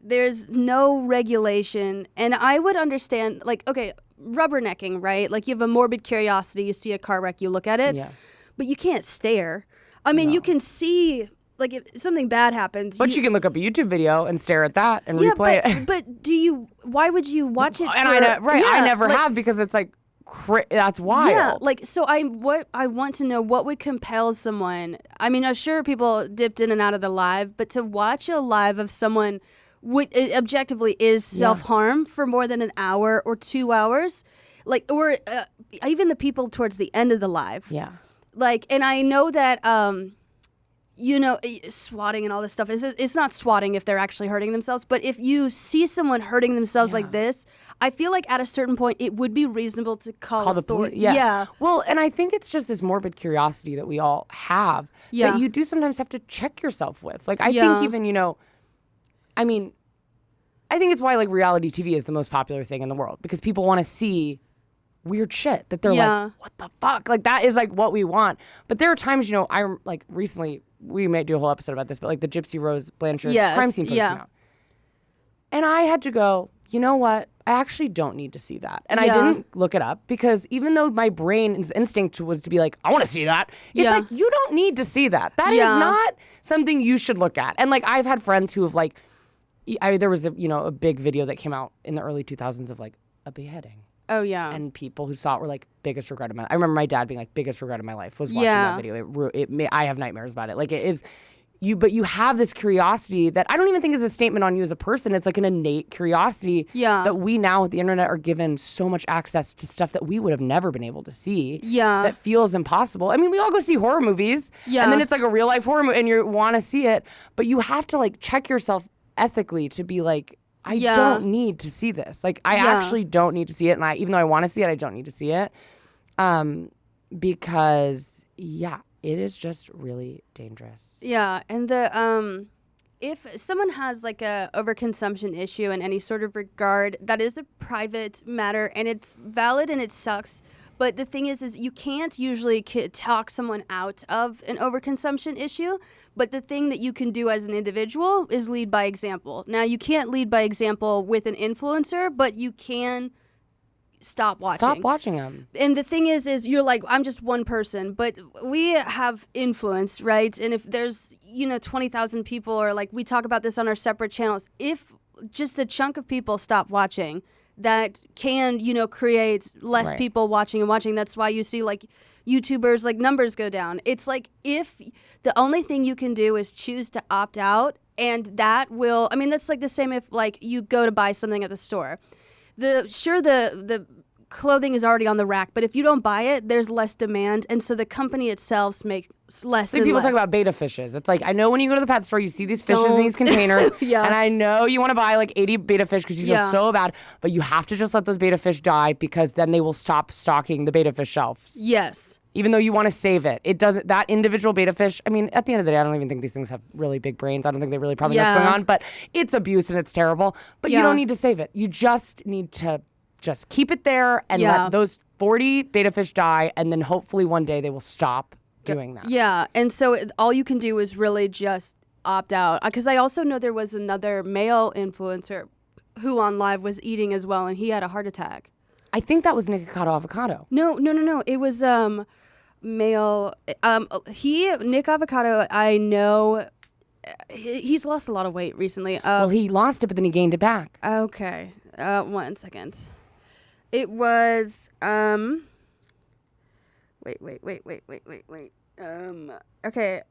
there's no regulation. And I would understand like, okay, rubbernecking, right? Like you have a morbid curiosity, you see a car wreck, you look at it. Yeah. But you can't stare. I mean, you can see, like, if something bad happens. But you can look up a YouTube video and stare at that and replay it. But why would you watch it I never have, because it's like, that's wild. Yeah, like, so I want to know what would compel someone. I mean, I'm sure people dipped in and out of the live, but to watch a live of someone objectively is self-harm for more than an hour or 2 hours, like, or even the people towards the end of the live. Yeah. Like, and I know that, swatting and all this stuff, it's not swatting if they're actually hurting themselves. But if you see someone hurting themselves like this, I feel like at a certain point it would be reasonable to call the police. Yeah. Well, and I think it's just this morbid curiosity that we all have that you do sometimes have to check yourself with. Like, I think even, I think it's why like reality TV is the most popular thing in the world, because people want to see weird shit that they're like, what the fuck? Like, that is like what we want. But there are times, I'm like recently, we might do a whole episode about this, but like the Gypsy Rose Blanchard crime scene post came out. And I had to go, you know what? I actually don't need to see that. And I didn't look it up, because even though my brain's instinct was to be like, I want to see that. It's like, you don't need to see that. That is not something you should look at. And like, I've had friends who have like there was a big video that came out in the early 2000s of like a beheading. Oh yeah. And people who saw it were like, biggest regret of my life. I remember my dad being like, biggest regret of my life was watching that video. I have nightmares about it. Like it is. But you have this curiosity that I don't even think is a statement on you as a person. It's like an innate curiosity that we now with the internet are given so much access to stuff that we would have never been able to see. Yeah. That feels impossible. I mean, we all go see horror movies. Yeah. And then it's like a real life horror movie and you want to see it. But you have to like check yourself ethically to be like, I don't need to see this. Like I actually don't need to see it. And even though I want to see it, I don't need to see it. Because it is just really dangerous. Yeah, and if someone has like a overconsumption issue in any sort of regard, that is a private matter, and it's valid and it sucks. But the thing is you can't usually talk someone out of an overconsumption issue. But the thing that you can do as an individual is lead by example. Now, you can't lead by example with an influencer, but you can stop watching them. And the thing is you're like, I'm just one person, but we have influence, right? And if there's 20,000 people, or like we talk about this on our separate channels, if just a chunk of people stop watching, that can create less people watching. That's why you see like YouTubers like numbers go down. It's like if the only thing you can do is choose to opt out, and that will, I mean, that's like the same if like you go to buy something at the store. The clothing is already on the rack, but if you don't buy it, there's less demand, and so the company itself makes less. Like people talk about beta fishes. It's like, I know when you go to the pet store, you see these fishes in these containers, and I know you want to buy like 80 beta fish because you feel so bad, but you have to just let those beta fish die because then they will stop stocking the beta fish shelves. Yes. Even though you want to save it. It doesn't, that individual beta fish, I mean, at the end of the day, I don't even think these things have really big brains. I don't think they really probably know what's going on, but it's abuse and it's terrible. But you don't need to save it. You just need to just keep it there and let those 40 beta fish die, and then hopefully one day they will stop doing that. Yeah, and so all you can do is really just opt out. Because I also know there was another male influencer who on live was eating as well, and he had a heart attack. I think that was Nikocado Avocado. No. It was male. Nick Avocado, I know he's lost a lot of weight recently. Well, he lost it, but then he gained it back. Okay. 1 second. It was wait. Okay.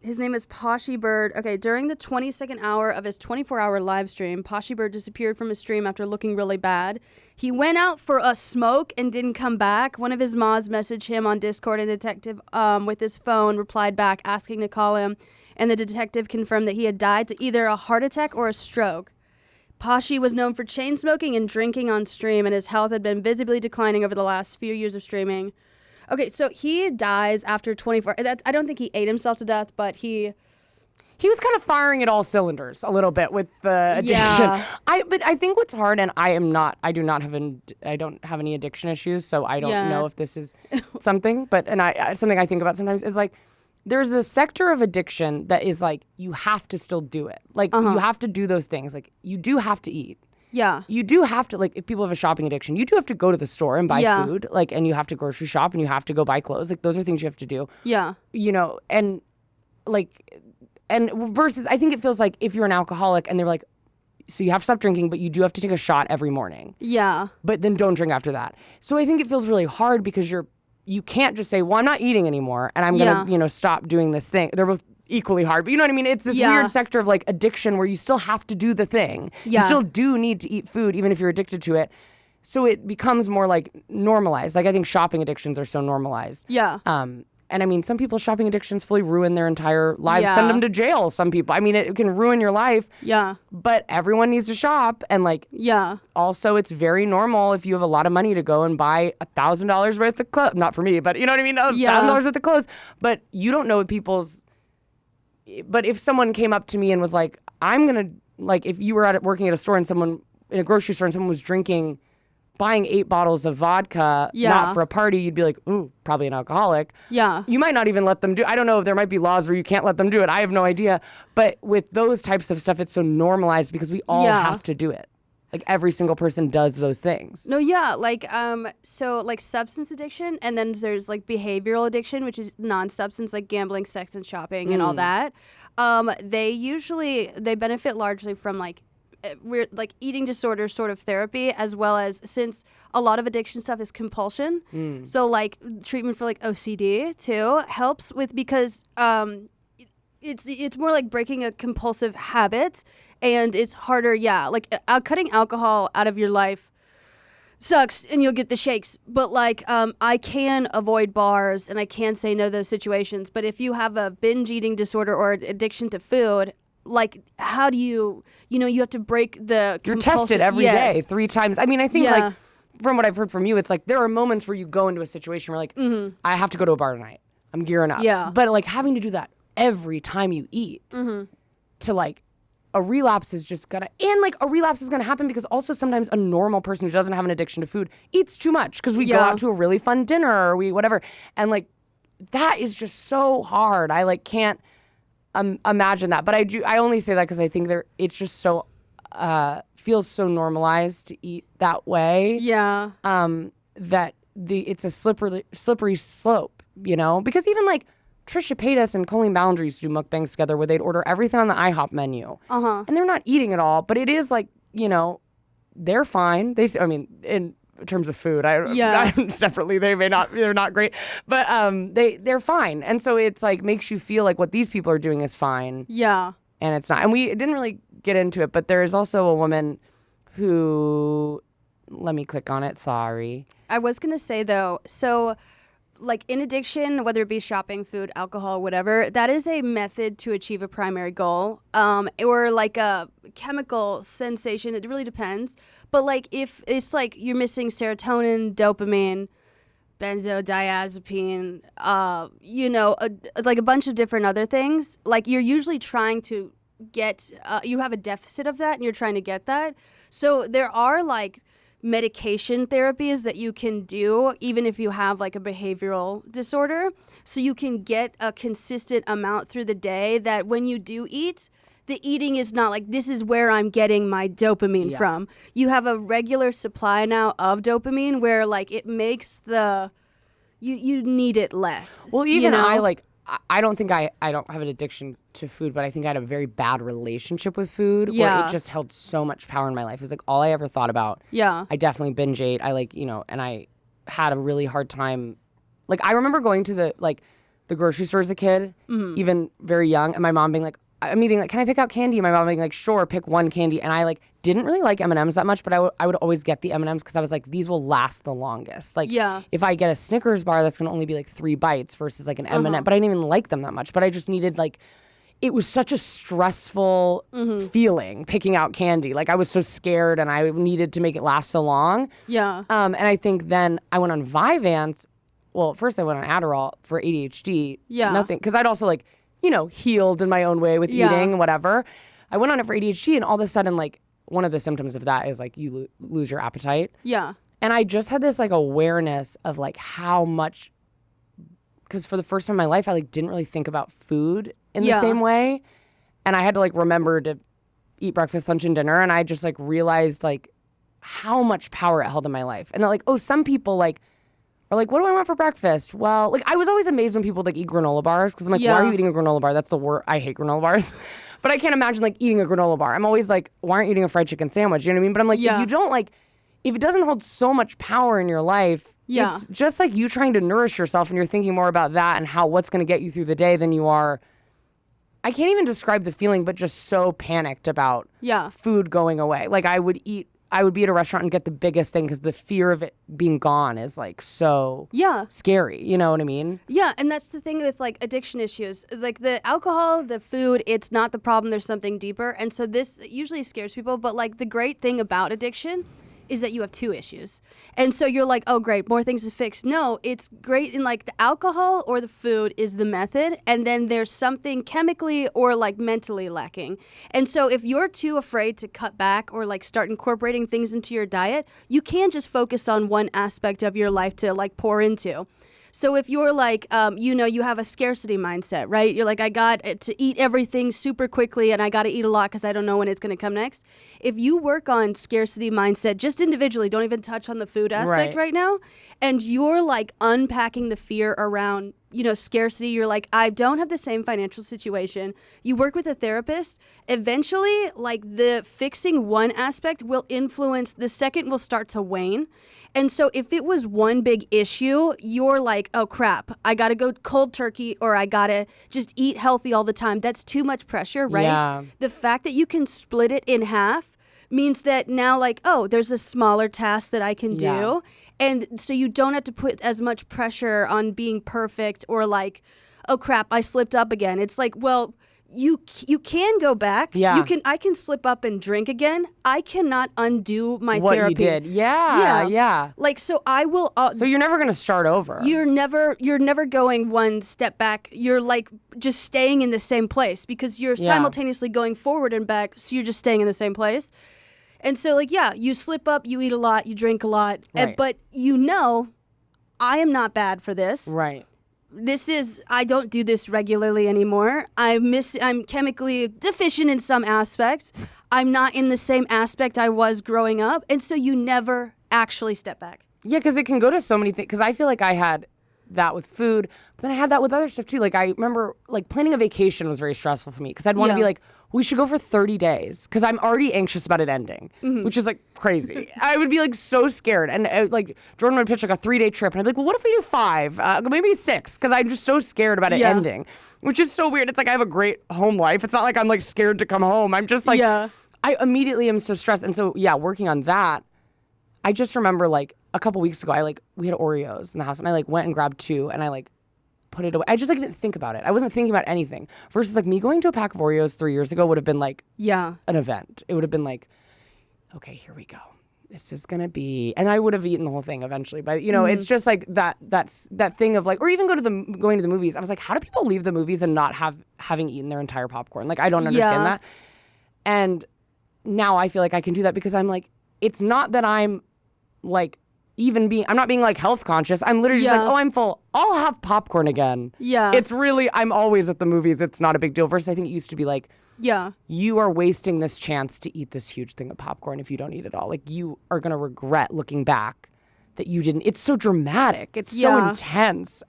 His name is Poshy Bird. Okay, during the 22nd hour of his 24-hour live stream, Poshy Bird disappeared from his stream after looking really bad. He went out for a smoke and didn't come back. One of his mods messaged him on Discord, and the detective with his phone replied back asking to call him, and the detective confirmed that he had died to either a heart attack or a stroke. Poshy was known for chain smoking and drinking on stream, and his health had been visibly declining over the last few years of streaming. Okay, so he dies after 24. I don't think he ate himself to death, but he was kind of firing at all cylinders a little bit with the addiction. Yeah. But I think what's hard, and I don't have any addiction issues, so I don't know if this is something. But something I think about sometimes is like, there's a sector of addiction that is like, you have to still do it. Like you have to do those things. Like you do have to eat. Yeah. You do have to, like, if people have a shopping addiction, you do have to go to the store and buy food. Like, and you have to grocery shop and you have to go buy clothes. Like, those are things you have to do. Yeah. And versus, I think it feels like if you're an alcoholic and they're like, so you have to stop drinking, but you do have to take a shot every morning. Yeah. But then don't drink after that. So I think it feels really hard because you can't just say, well, I'm not eating anymore and I'm going to, stop doing this thing. They're both equally hard, but you know what I mean? It's this weird sector of like addiction where you still have to do the thing. Yeah. You still do need to eat food even if you're addicted to it. So it becomes more like normalized. Like I think shopping addictions are so normalized. Yeah. And I mean, some people's shopping addictions fully ruin their entire lives, send them to jail, some people. I mean, it can ruin your life. Yeah. But everyone needs to shop. And like, also it's very normal if you have a lot of money to go and buy $1,000 worth of clothes. Not for me, but you know what I mean? $1,000 worth of clothes. But you don't know people's, but if someone came up to me and was like, I'm going to, like if you were working at a store and someone, in a grocery store and someone was buying 8 bottles of vodka, not for a party, you'd be like, ooh, probably an alcoholic. Yeah. You might not even let them do it. I don't know if there might be laws where you can't let them do it. I have no idea. But with those types of stuff, it's so normalized because we all have to do it. Like every single person does those things. No, yeah, like so like substance addiction, and then there's like behavioral addiction, which is non-substance, like gambling, sex, and shopping, and all that. They benefit largely from like we're like eating disorder sort of therapy, as well as, since a lot of addiction stuff is compulsion, so like treatment for like OCD too helps with, because it's more like breaking a compulsive habit, and it's harder. Yeah, like cutting alcohol out of your life sucks, and you'll get the shakes, but like I can avoid bars and I can say no to those situations. But if you have a binge eating disorder or addiction to food, like how do you have to break the You're tested every day 3 times. I mean, I think like from what I've heard from you, it's like there are moments where you go into a situation where like I have to go to a bar tonight, I'm gearing up, but like having to do that every time you eat to like a relapse is just gonna happen, because also sometimes a normal person who doesn't have an addiction to food eats too much because we go out to a really fun dinner or we whatever, and like that is just so hard. I like can't imagine that, but I only say that because I think it's just so feels so normalized to eat that way. That it's a slippery slope, because even like Trisha Paytas and Colleen Ballinger used to do mukbangs together where they'd order everything on the IHOP menu. And they're not eating it all, but it is like, they're fine. In terms of food, separately, they're not great, but they're fine. And so it's like makes you feel like what these people are doing is fine. And it's not. And we didn't really get into it, but there is also a woman who, let me click on it. Sorry. I was going to say though, so like in addiction, whether it be shopping, food, alcohol, whatever, that is a method to achieve a primary goal, or like a chemical sensation. It really depends. But like if it's like you're missing serotonin, dopamine, benzodiazepine, like a bunch of different other things, like you're usually trying to get, you have a deficit of that and you're trying to get that. So there are like medication therapies that you can do even if you have like a behavioral disorder, so you can get a consistent amount through the day that when you do eat, the eating is not like, this is where I'm getting my dopamine from. You have a regular supply now of dopamine where like it makes you need it less. Well, even I don't think I don't have an addiction to food, but I think I had a very bad relationship with food where it just held so much power in my life. It was like all I ever thought about. I definitely binge ate. I and I had a really hard time. Like I remember going to the grocery store as a kid, even very young, and my mom being like, can I pick out candy? And my mom being like, sure, pick one candy. And I didn't really like M&Ms that much, but I would always get the M&Ms because I was like, these will last the longest. Like, if I get a Snickers bar, that's going to only be like 3 bites versus like an M&M. But I didn't even like them that much. But I just needed it was such a stressful feeling picking out candy. Like I was so scared and I needed to make it last so long. And I think then I went on Vyvanse. Well, first I went on Adderall for ADHD. Nothing, because I'd also healed in my own way with eating and whatever. I went on it for ADHD, and all of a sudden, one of the symptoms of that is you lose your appetite. And I just had this awareness of how much, because for the first time in my life, I didn't really think about food in the same way. And I had to remember to eat breakfast, lunch, and dinner. And I just realized how much power it held in my life. And that some people or what do I want for breakfast? Well, I was always amazed when people eat granola bars, because I'm why are you eating a granola bar? That's the worst. I hate granola bars. But I can't imagine eating a granola bar. I'm always why aren't you eating a fried chicken sandwich? You know what I mean? But I'm if you don't if it doesn't hold so much power in your life, it's just you trying to nourish yourself, and you're thinking more about that and what's going to get you through the day than you are. I can't even describe the feeling, but just so panicked about food going away. I would be at a restaurant and get the biggest thing because the fear of it being gone is so scary. You know what I mean? Yeah, and that's the thing with addiction issues. The alcohol, the food, it's not the problem. There's something deeper. And so this usually scares people. But the great thing about addiction is that you have 2 issues. And so you're oh, great, more things to fix. No, it's great in the alcohol or the food is the method, and then there's something chemically or mentally lacking. And so if you're too afraid to cut back or start incorporating things into your diet, you can just focus on one aspect of your life to pour into. So if you're like, you have a scarcity mindset, right? You're like, I got to eat everything super quickly and I got to eat a lot because I don't know when it's going to come next. If you work on scarcity mindset, just individually, don't even touch on the food aspect right now, and you're like unpacking the fear around, scarcity. You're like, I don't have the same financial situation. You work with a therapist. Eventually, like the fixing one aspect will influence, the second will start to wane. And so if it was one big issue, you're like, oh crap, I got to go cold turkey or I got to just eat healthy all the time. That's too much pressure, right? Yeah. The fact that you can split it in half means that now like, oh, there's a smaller task that I can do. Yeah. And so you don't have to put as much pressure on being perfect or like, oh crap, I slipped up again. It's like, well, you can go back. Yeah. I can slip up and drink again. I cannot undo my what therapy. you did. Yeah. Like, so I will. So you're never going to start over. You're never going one step back. You're like just staying in the same place because you're simultaneously going forward and back. So you're just staying in the same place. And so, like, you slip up, you eat a lot, you drink a lot, Right. but I am not bad for this. Right. I don't do this regularly anymore. I'm chemically deficient in some aspect. I'm not in the same aspect I was growing up. And so you never actually step back. Yeah, because it can go to so many things. Because I feel like I had that with food, but then I had that with other stuff too. Like I remember like planning a vacation was very stressful for me because I'd want to be like, we should go for 30 days because I'm already anxious about it ending, which is like crazy. I would be like so scared. And like Jordan would pitch like a 3-day trip and I'd be like, well, what if we do 5, maybe 6? Because I'm just so scared about it ending, which is so weird. It's like I have a great home life. It's not like I'm like scared to come home. I'm just like, I immediately am so stressed. And so working on that, I just remember like a couple weeks ago, we had Oreos in the house and I like went and grabbed 2 and I like put it away. I just like didn't think about it. I wasn't thinking about anything. Versus like me going to a pack of Oreos 3 years ago would have been like an event. It would have been like, okay, here we go. This is gonna be, and I would have eaten the whole thing eventually. But it's just like that's that thing of like, or even going to the movies. I was like, how do people leave the movies and not having eaten their entire popcorn? Like I don't understand that. And now I feel like I can do that because I'm like, it's not that I'm like I'm not being like health conscious. I'm literally just like, oh, I'm full. I'll have popcorn again. Yeah. It's really, I'm always at the movies. It's not a big deal. Versus I think it used to be like, you are wasting this chance to eat this huge thing of popcorn if you don't eat it all. Like you are going to regret looking back that you didn't. It's so dramatic. It's so intense.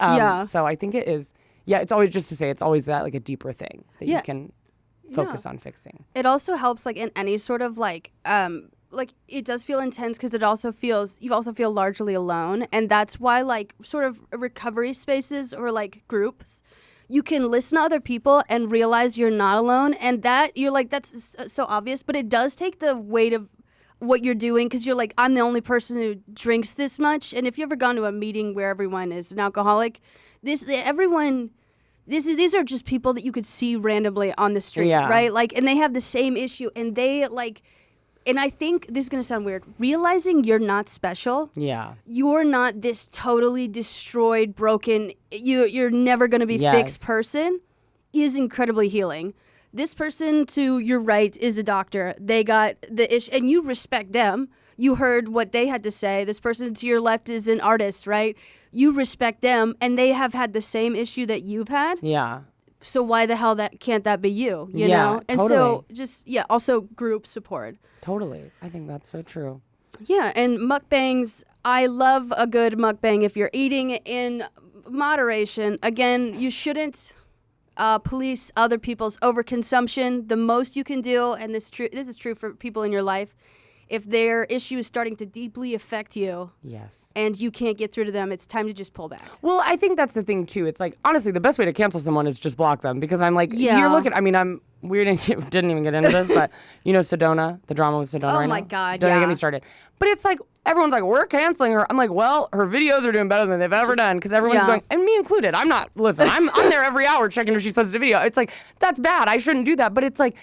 So I think it is, it's always just to say it's always that like a deeper thing that you can focus on fixing. It also helps like in any sort of like it does feel intense because you also feel largely alone. And that's why like sort of recovery spaces or like groups, you can listen to other people and realize you're not alone. And that you're like, that's so obvious, but it does take the weight of what you're doing because you're like, I'm the only person who drinks this much. And if you've ever gone to a meeting where everyone is an alcoholic, these are just people that you could see randomly on the street, right? Like, and they have the same issue and they like, and I think this is going to sound weird, realizing you're not special. Yeah. You're not this totally destroyed, broken, you're never going to be fixed person is incredibly healing. This person to your right is a doctor. They got the issue, and you respect them. You heard what they had to say. This person to your left is an artist, right? You respect them, and they have had the same issue that you've had. Yeah. So why the hell can't that be you? You know? And so just, also group support. Totally. I think that's so true. Yeah, and mukbangs, I love a good mukbang if you're eating in moderation. Again, you shouldn't police other people's overconsumption. The most you can do, and this is true for people in your life, if their issue is starting to deeply affect you, and you can't get through to them, it's time to just pull back. Well, I think that's the thing too. It's like, honestly, the best way to cancel someone is just block them, because I'm like, you're looking. I mean, we didn't even get into this, but Sedona, the drama with Sedona right now. Oh my God, Don't get me started. But it's like, everyone's like, we're canceling her. I'm like, well, her videos are doing better than they've ever done, because everyone's going, and me included. I'm I'm there every hour checking if she's posted a video. It's like, that's bad. I shouldn't do that. But it's like,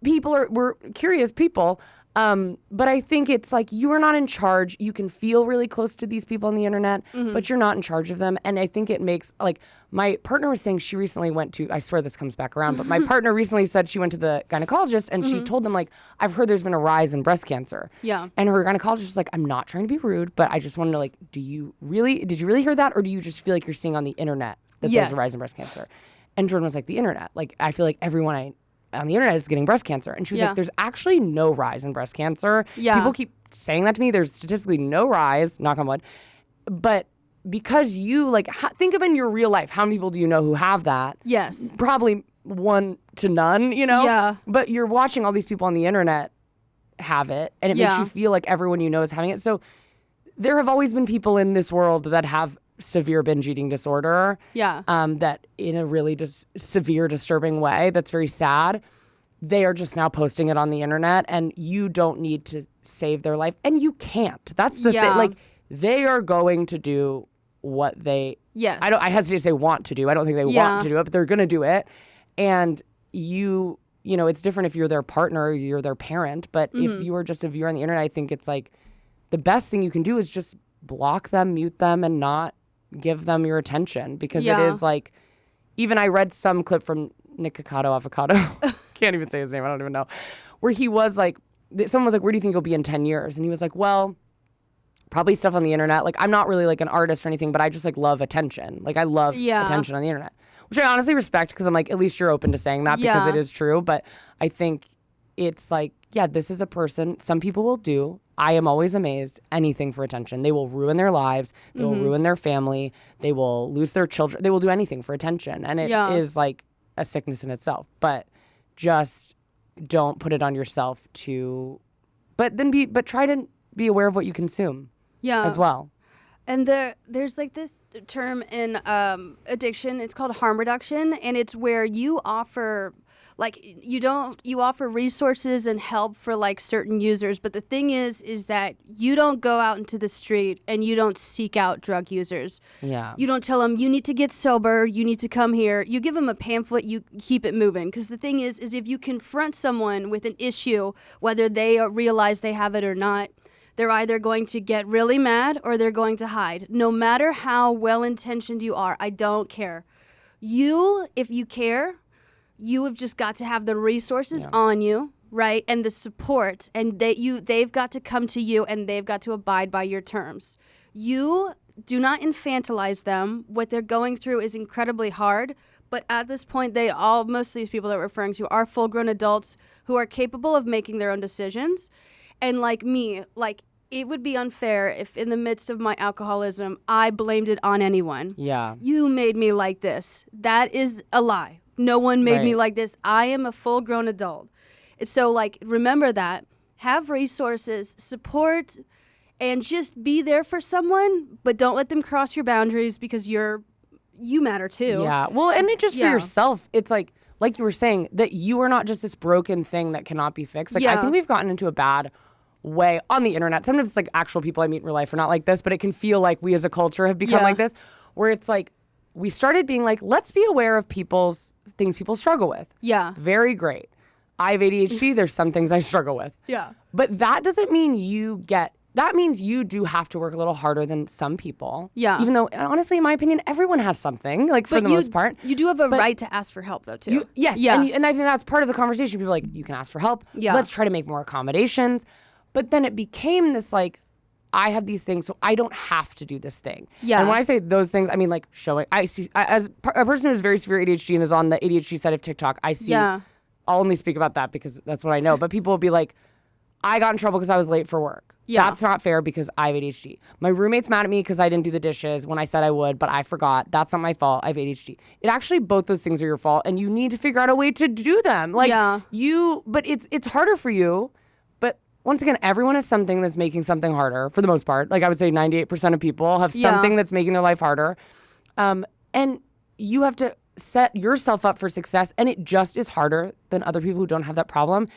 we're curious people. But I think it's like you are not in charge. You can feel really close to these people on the internet, but you're not in charge of them. And I think it makes, like, my partner was saying she recently went to, I swear this comes back around, but my partner recently said she went to the gynecologist and she told them, like, I've heard there's been a rise in breast cancer. Yeah. And her gynecologist was like, I'm not trying to be rude, but I just want to know, like, did you really hear that? Or do you just feel like you're seeing on the internet that there's a rise in breast cancer? And Jordan was like, the internet. Like, I feel like everyone on the internet is getting breast cancer. And she was like, there's actually no rise in breast cancer. Yeah. People keep saying that to me. There's statistically no rise, knock on wood. But because you, like, think of in your real life, how many people do you know who have that? Yes. Probably 1 to none, you know? Yeah. But you're watching all these people on the internet have it, and it makes you feel like everyone you know is having it. So there have always been people in this world that have severe binge eating disorder. Yeah. That in a really severe, disturbing way that's very sad. They are just now posting it on the internet, and you don't need to save their life, and you can't. That's the thing. Like, they are going to do what they. Yes. I hesitate to say want to do. I don't think they want to do it, but they're going to do it, and you know, it's different if you're their partner or you're their parent. But if you are just a viewer on the internet, I think it's like the best thing you can do is just block them, mute them, and not give them your attention, because it is like, even I read some clip from Nick Avocado, can't even say his name, I don't even know, where he was like, someone was like, where do you think you'll be in 10 years? And he was like, well, probably stuff on the internet. Like, I'm not really like an artist or anything, but I just like love attention. Like, I love attention on the internet, which I honestly respect, because I'm like, at least you're open to saying that, because it is true. But I think it's like, this is a person, some people will do, I am always amazed, anything for attention. They will ruin their lives. They will ruin their family. They will lose their children. They will do anything for attention. And it is like a sickness in itself. But just don't put it on yourself but try to be aware of what you consume as well. And there's like this term in addiction, it's called harm reduction, and it's where you offer, like, you offer resources and help for like certain users, but the thing is that you don't go out into the street and you don't seek out drug users. Yeah. You don't tell them you need to get sober, you need to come here. You give them a pamphlet, you keep it moving. Because the thing is if you confront someone with an issue, whether they realize they have it or not, they're either going to get really mad or they're going to hide. No matter how well-intentioned you are, I don't care. If you care, you have just got to have the resources on you, right? And the support, and they've got to come to you, and they've got to abide by your terms. You do not infantilize them. What they're going through is incredibly hard, but at this point, most of these people that we're referring to are full-grown adults who are capable of making their own decisions. And like me, like, it would be unfair if in the midst of my alcoholism, I blamed it on anyone. Yeah. You made me like this. That is a lie. No one made me like this. I am a full-grown adult. So, like, remember that. Have resources, support, and just be there for someone, but don't let them cross your boundaries, because you matter too. Yeah. Well, and it just for yourself, it's like you were saying, that you are not just this broken thing that cannot be fixed. Like, I think we've gotten into a bad way on the internet. Sometimes it's like actual people I meet in real life are not like this, but it can feel like we as a culture have become like this, where it's like, we started being like, let's be aware of things people struggle with. Yeah. Very great. I have ADHD. There's some things I struggle with. Yeah. But that doesn't mean that means you do have to work a little harder than some people. Yeah. Even though, honestly, in my opinion, everyone has something, like, for the most part. You do have a right to ask for help, though, too. Yes. Yeah. And I think that's part of the conversation. People are like, you can ask for help. Yeah. Let's try to make more accommodations. But then it became this, like, I have these things, so I don't have to do this thing. Yeah. And when I say those things, I mean, like, as a person who's very severe ADHD and is on the ADHD side of TikTok, I see, I'll only speak about that because that's what I know, but people will be like, I got in trouble because I was late for work. Yeah. That's not fair because I have ADHD. My roommate's mad at me because I didn't do the dishes when I said I would, but I forgot. That's not my fault. I have ADHD. It actually, both those things are your fault, and you need to figure out a way to do them. Like, but it's harder for you. Once again, everyone has something that's making something harder, for the most part. Like, I would say 98% of people have something that's making their life harder. And you have to set yourself up for success, and it just is harder than other people who don't have that problem.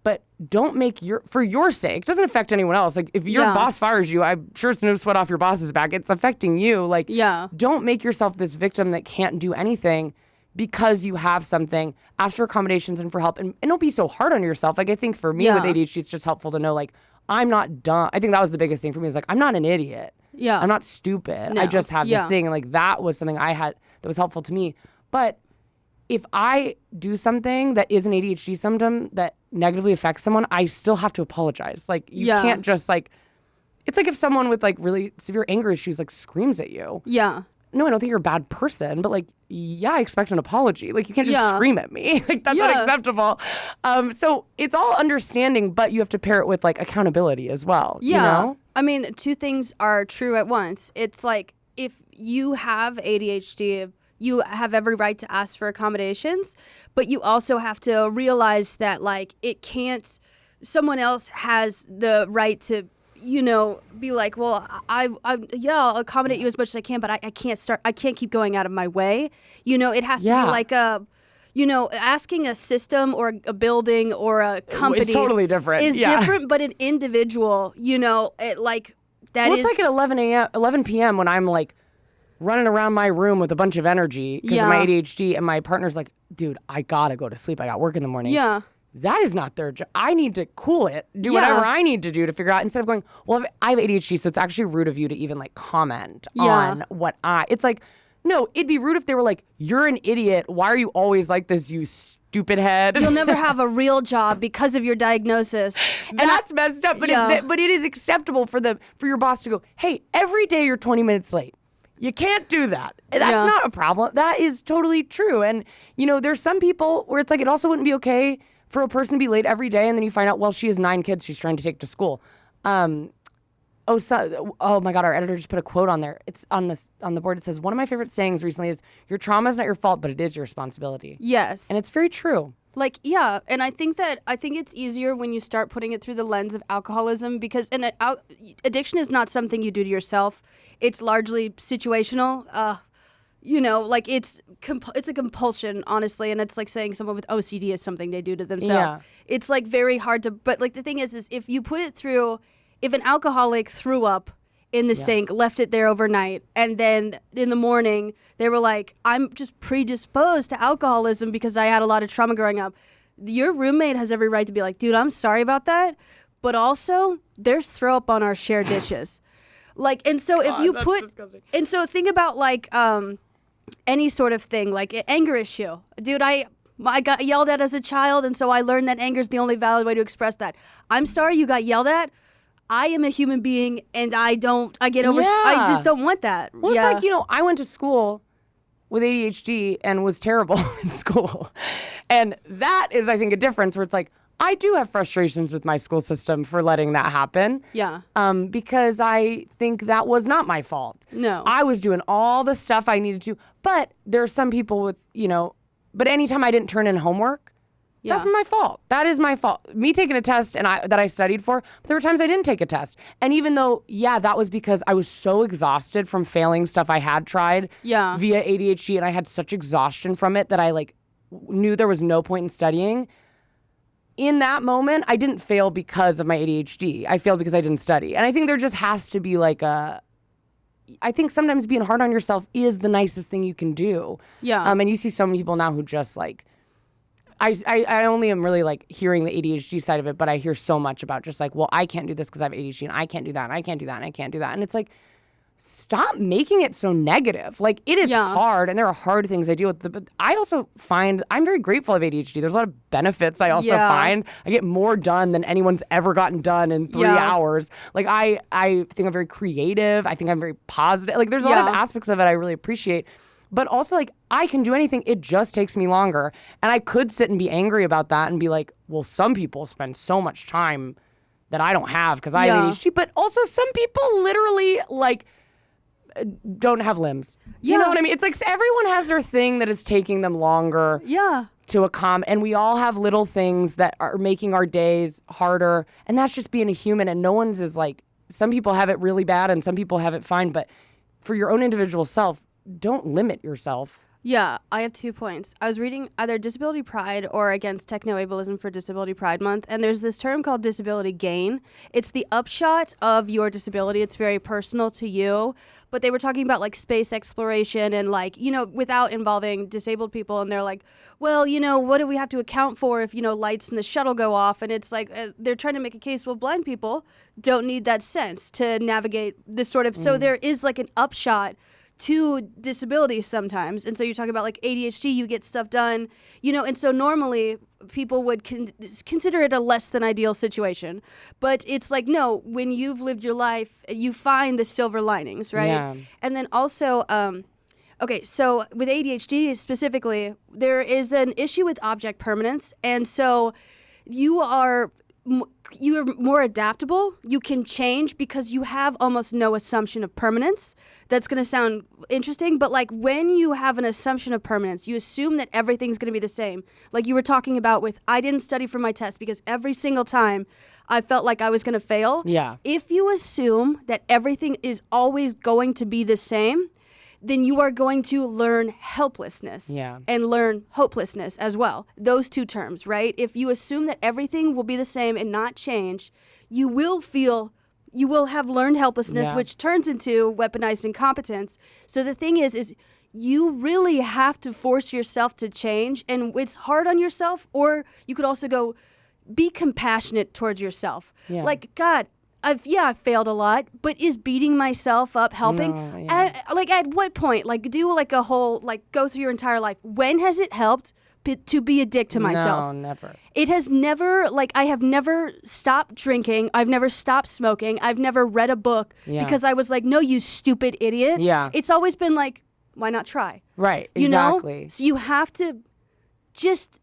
But don't make for your sake, it doesn't affect anyone else. Like, if your boss fires you, I'm sure it's no sweat off your boss's back. It's affecting you. Like, don't make yourself this victim that can't do anything. because you have something, ask for accommodations and for help, and don't be so hard on yourself. Like, I think for me with ADHD, it's just helpful to know, like, I'm not dumb. I think that was the biggest thing for me, is like, I'm not an idiot. Yeah. I'm not stupid. No. I just have this thing. And like, that was something I had that was helpful to me. But if I do something that is an ADHD symptom that negatively affects someone, I still have to apologize. Like, you can't just like, it's like if someone with like really severe anger issues like screams at you. Yeah. No, I don't think you're a bad person, but like, yeah, I expect an apology. Like, you can't just scream at me. Like, that's unacceptable. So it's all understanding, but you have to pair it with like accountability as well. Yeah. You know? I mean, two things are true at once. It's like, if you have ADHD, you have every right to ask for accommodations, but you also have to realize that like someone else has the right to, you know, be like, well, I'll accommodate you as much as I can, but I can't keep going out of my way. You know, it has to be like asking a system or a building or a company is totally different. Is different, but an individual, you know, it's like at 11 p.m. when I'm like running around my room with a bunch of energy because of my ADHD, and my partner's like, dude, I gotta go to sleep. I got work in the morning. Yeah. That is not their job. I need to cool it, do whatever I need to do to figure out, instead of going, well, I have ADHD, so it's actually rude of you to even like comment on what it's like, no, it'd be rude if they were like, you're an idiot. Why are you always like this, you stupid head? You'll never have a real job because of your diagnosis. And that's messed up, but but it is acceptable for your boss to go, hey, every day you're 20 minutes late. You can't do that. That's not a problem. That is totally true. And, you know, there's some people where it's like, it also wouldn't be okay for a person to be late every day, and then you find out, well, she has 9 kids she's trying to take to school. Oh my God, our editor just put a quote on there. It's on the board. It says, one of my favorite sayings recently is, your trauma is not your fault, but it is your responsibility. Yes. And it's very true. Like, yeah, and I think it's easier when you start putting it through the lens of alcoholism, because addiction is not something you do to yourself. It's largely situational. You know, like it's a compulsion, honestly, and it's like saying someone with OCD is something they do to themselves. Yeah. It's like very hard to, but like the thing is if you put it through, if an alcoholic threw up in the sink, left it there overnight, and then in the morning they were like, I'm just predisposed to alcoholism because I had a lot of trauma growing up. Your roommate has every right to be like, dude, I'm sorry about that, but also there's throw up on our shared dishes. Like, and so if you put, disgusting. And so think about like, any sort of thing, like an anger issue. Dude, I got yelled at as a child, and so I learned that anger is the only valid way to express that. I'm sorry you got yelled at. I am a human being, and I just don't want that. Well, it's like, you know, I went to school with ADHD and was terrible in school. And that is, I think, a difference where it's like, I do have frustrations with my school system for letting that happen. Yeah. Because I think that was not my fault. No. I was doing all the stuff I needed to. But there are some people with, you know, but anytime I didn't turn in homework, that's my fault. That is my fault. Me taking a test that I studied for, but there were times I didn't take a test. And even though, that was because I was so exhausted from failing stuff I had tried via ADHD, and I had such exhaustion from it that I like knew there was no point in studying. In that moment, I didn't fail because of my ADHD. I failed because I didn't study. And I think there just has to be like I think sometimes being hard on yourself is the nicest thing you can do. Yeah. And you see so many people now who just like, I only am really like hearing the ADHD side of it, but I hear so much about just like, well, I can't do this because I have ADHD, and I can't do that, and I can't do that, and I can't do that. And it's like, stop making it so negative. Like, it is hard, and there are hard things I deal with. But I also find I'm very grateful of ADHD. There's a lot of benefits I also find. I get more done than anyone's ever gotten done in 3 hours. Like, I think I'm very creative. I think I'm very positive. Like, there's a lot of aspects of it I really appreciate. But also, like, I can do anything. It just takes me longer. And I could sit and be angry about that and be like, well, some people spend so much time that I don't have because I have ADHD. But also, some people literally, like, don't have limbs. You know what I mean? It's like everyone has their thing that is taking them longer to accomplish. And we all have little things that are making our days harder. And that's just being a human. And no one's is like, some people have it really bad and some people have it fine. But for your own individual self, don't limit yourself. Yeah, I have 2 points. I was reading either Disability Pride or Against Techno-Ableism for Disability Pride Month, and there's this term called disability gain. It's the upshot of your disability. It's very personal to you, but they were talking about like space exploration and like, you know, without involving disabled people, and they're like, well, you know, what do we have to account for if, you know, lights in the shuttle go off? And it's like they're trying to make a case, well, blind people don't need that sense to navigate this sort of, so there is like an upshot to disability sometimes. And so you talk about like ADHD, you get stuff done, you know, and so normally people would consider it a less than ideal situation. But it's like, no, when you've lived your life, you find the silver linings, right? Yeah. And then also, okay, so with ADHD specifically, there is an issue with object permanence. And so you're more adaptable. You can change because you have almost no assumption of permanence. That's going to sound interesting, but like when you have an assumption of permanence, you assume that everything's going to be the same. Like you were talking about with, I didn't study for my test because every single time I felt like I was going to fail. Yeah. If you assume that everything is always going to be the same, then you are going to learn helplessness and learn hopelessness as well. Those two terms, right? If you assume that everything will be the same and not change, you will have learned helplessness, which turns into weaponized incompetence. So the thing is you really have to force yourself to change, and it's hard on yourself, or you could also go, be compassionate towards yourself. Yeah. Like, God, I've failed a lot, but is beating myself up helping? No, at what point? Like, do like a whole, like, go through your entire life. When has it helped to be a dick to myself? No, never. It has never, like, I have never stopped drinking. I've never stopped smoking. I've never read a book because I was like, no, you stupid idiot. Yeah. It's always been like, why not try? Right, exactly. You know? So you have to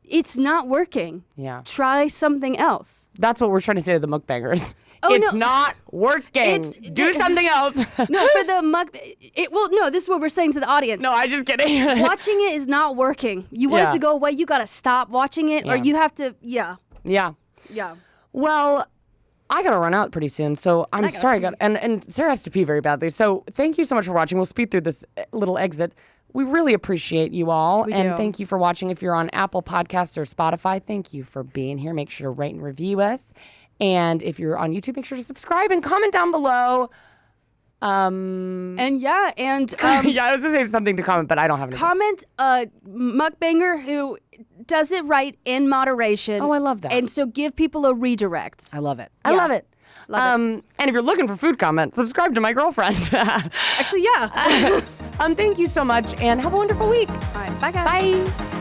it's not working. Yeah. Try something else. That's what we're trying to say to the mukbangers. Oh, it's not working. Do something else. No, for the this is what we're saying to the audience. No, I'm just kidding. Watching it is not working. You want it to go away, you got to stop watching it, or you have to, Yeah. Well, I got to run out pretty soon, so I'm sorry. And Sarah has to pee very badly. So thank you so much for watching. We'll speed through this little exit. We really appreciate you all. Thank you for watching. If you're on Apple Podcasts or Spotify, thank you for being here. Make sure to rate and review us. And if you're on YouTube, make sure to subscribe and comment down below. I was going to say something to comment, but I don't have anything. Comment a mukbanger who does it right in moderation. Oh, I love that. And so give people a redirect. I love it. I love it. And if you're looking for food comment, subscribe to my girlfriend. Actually, yeah. Thank you so much, and have a wonderful week. All right, bye, guys. Bye.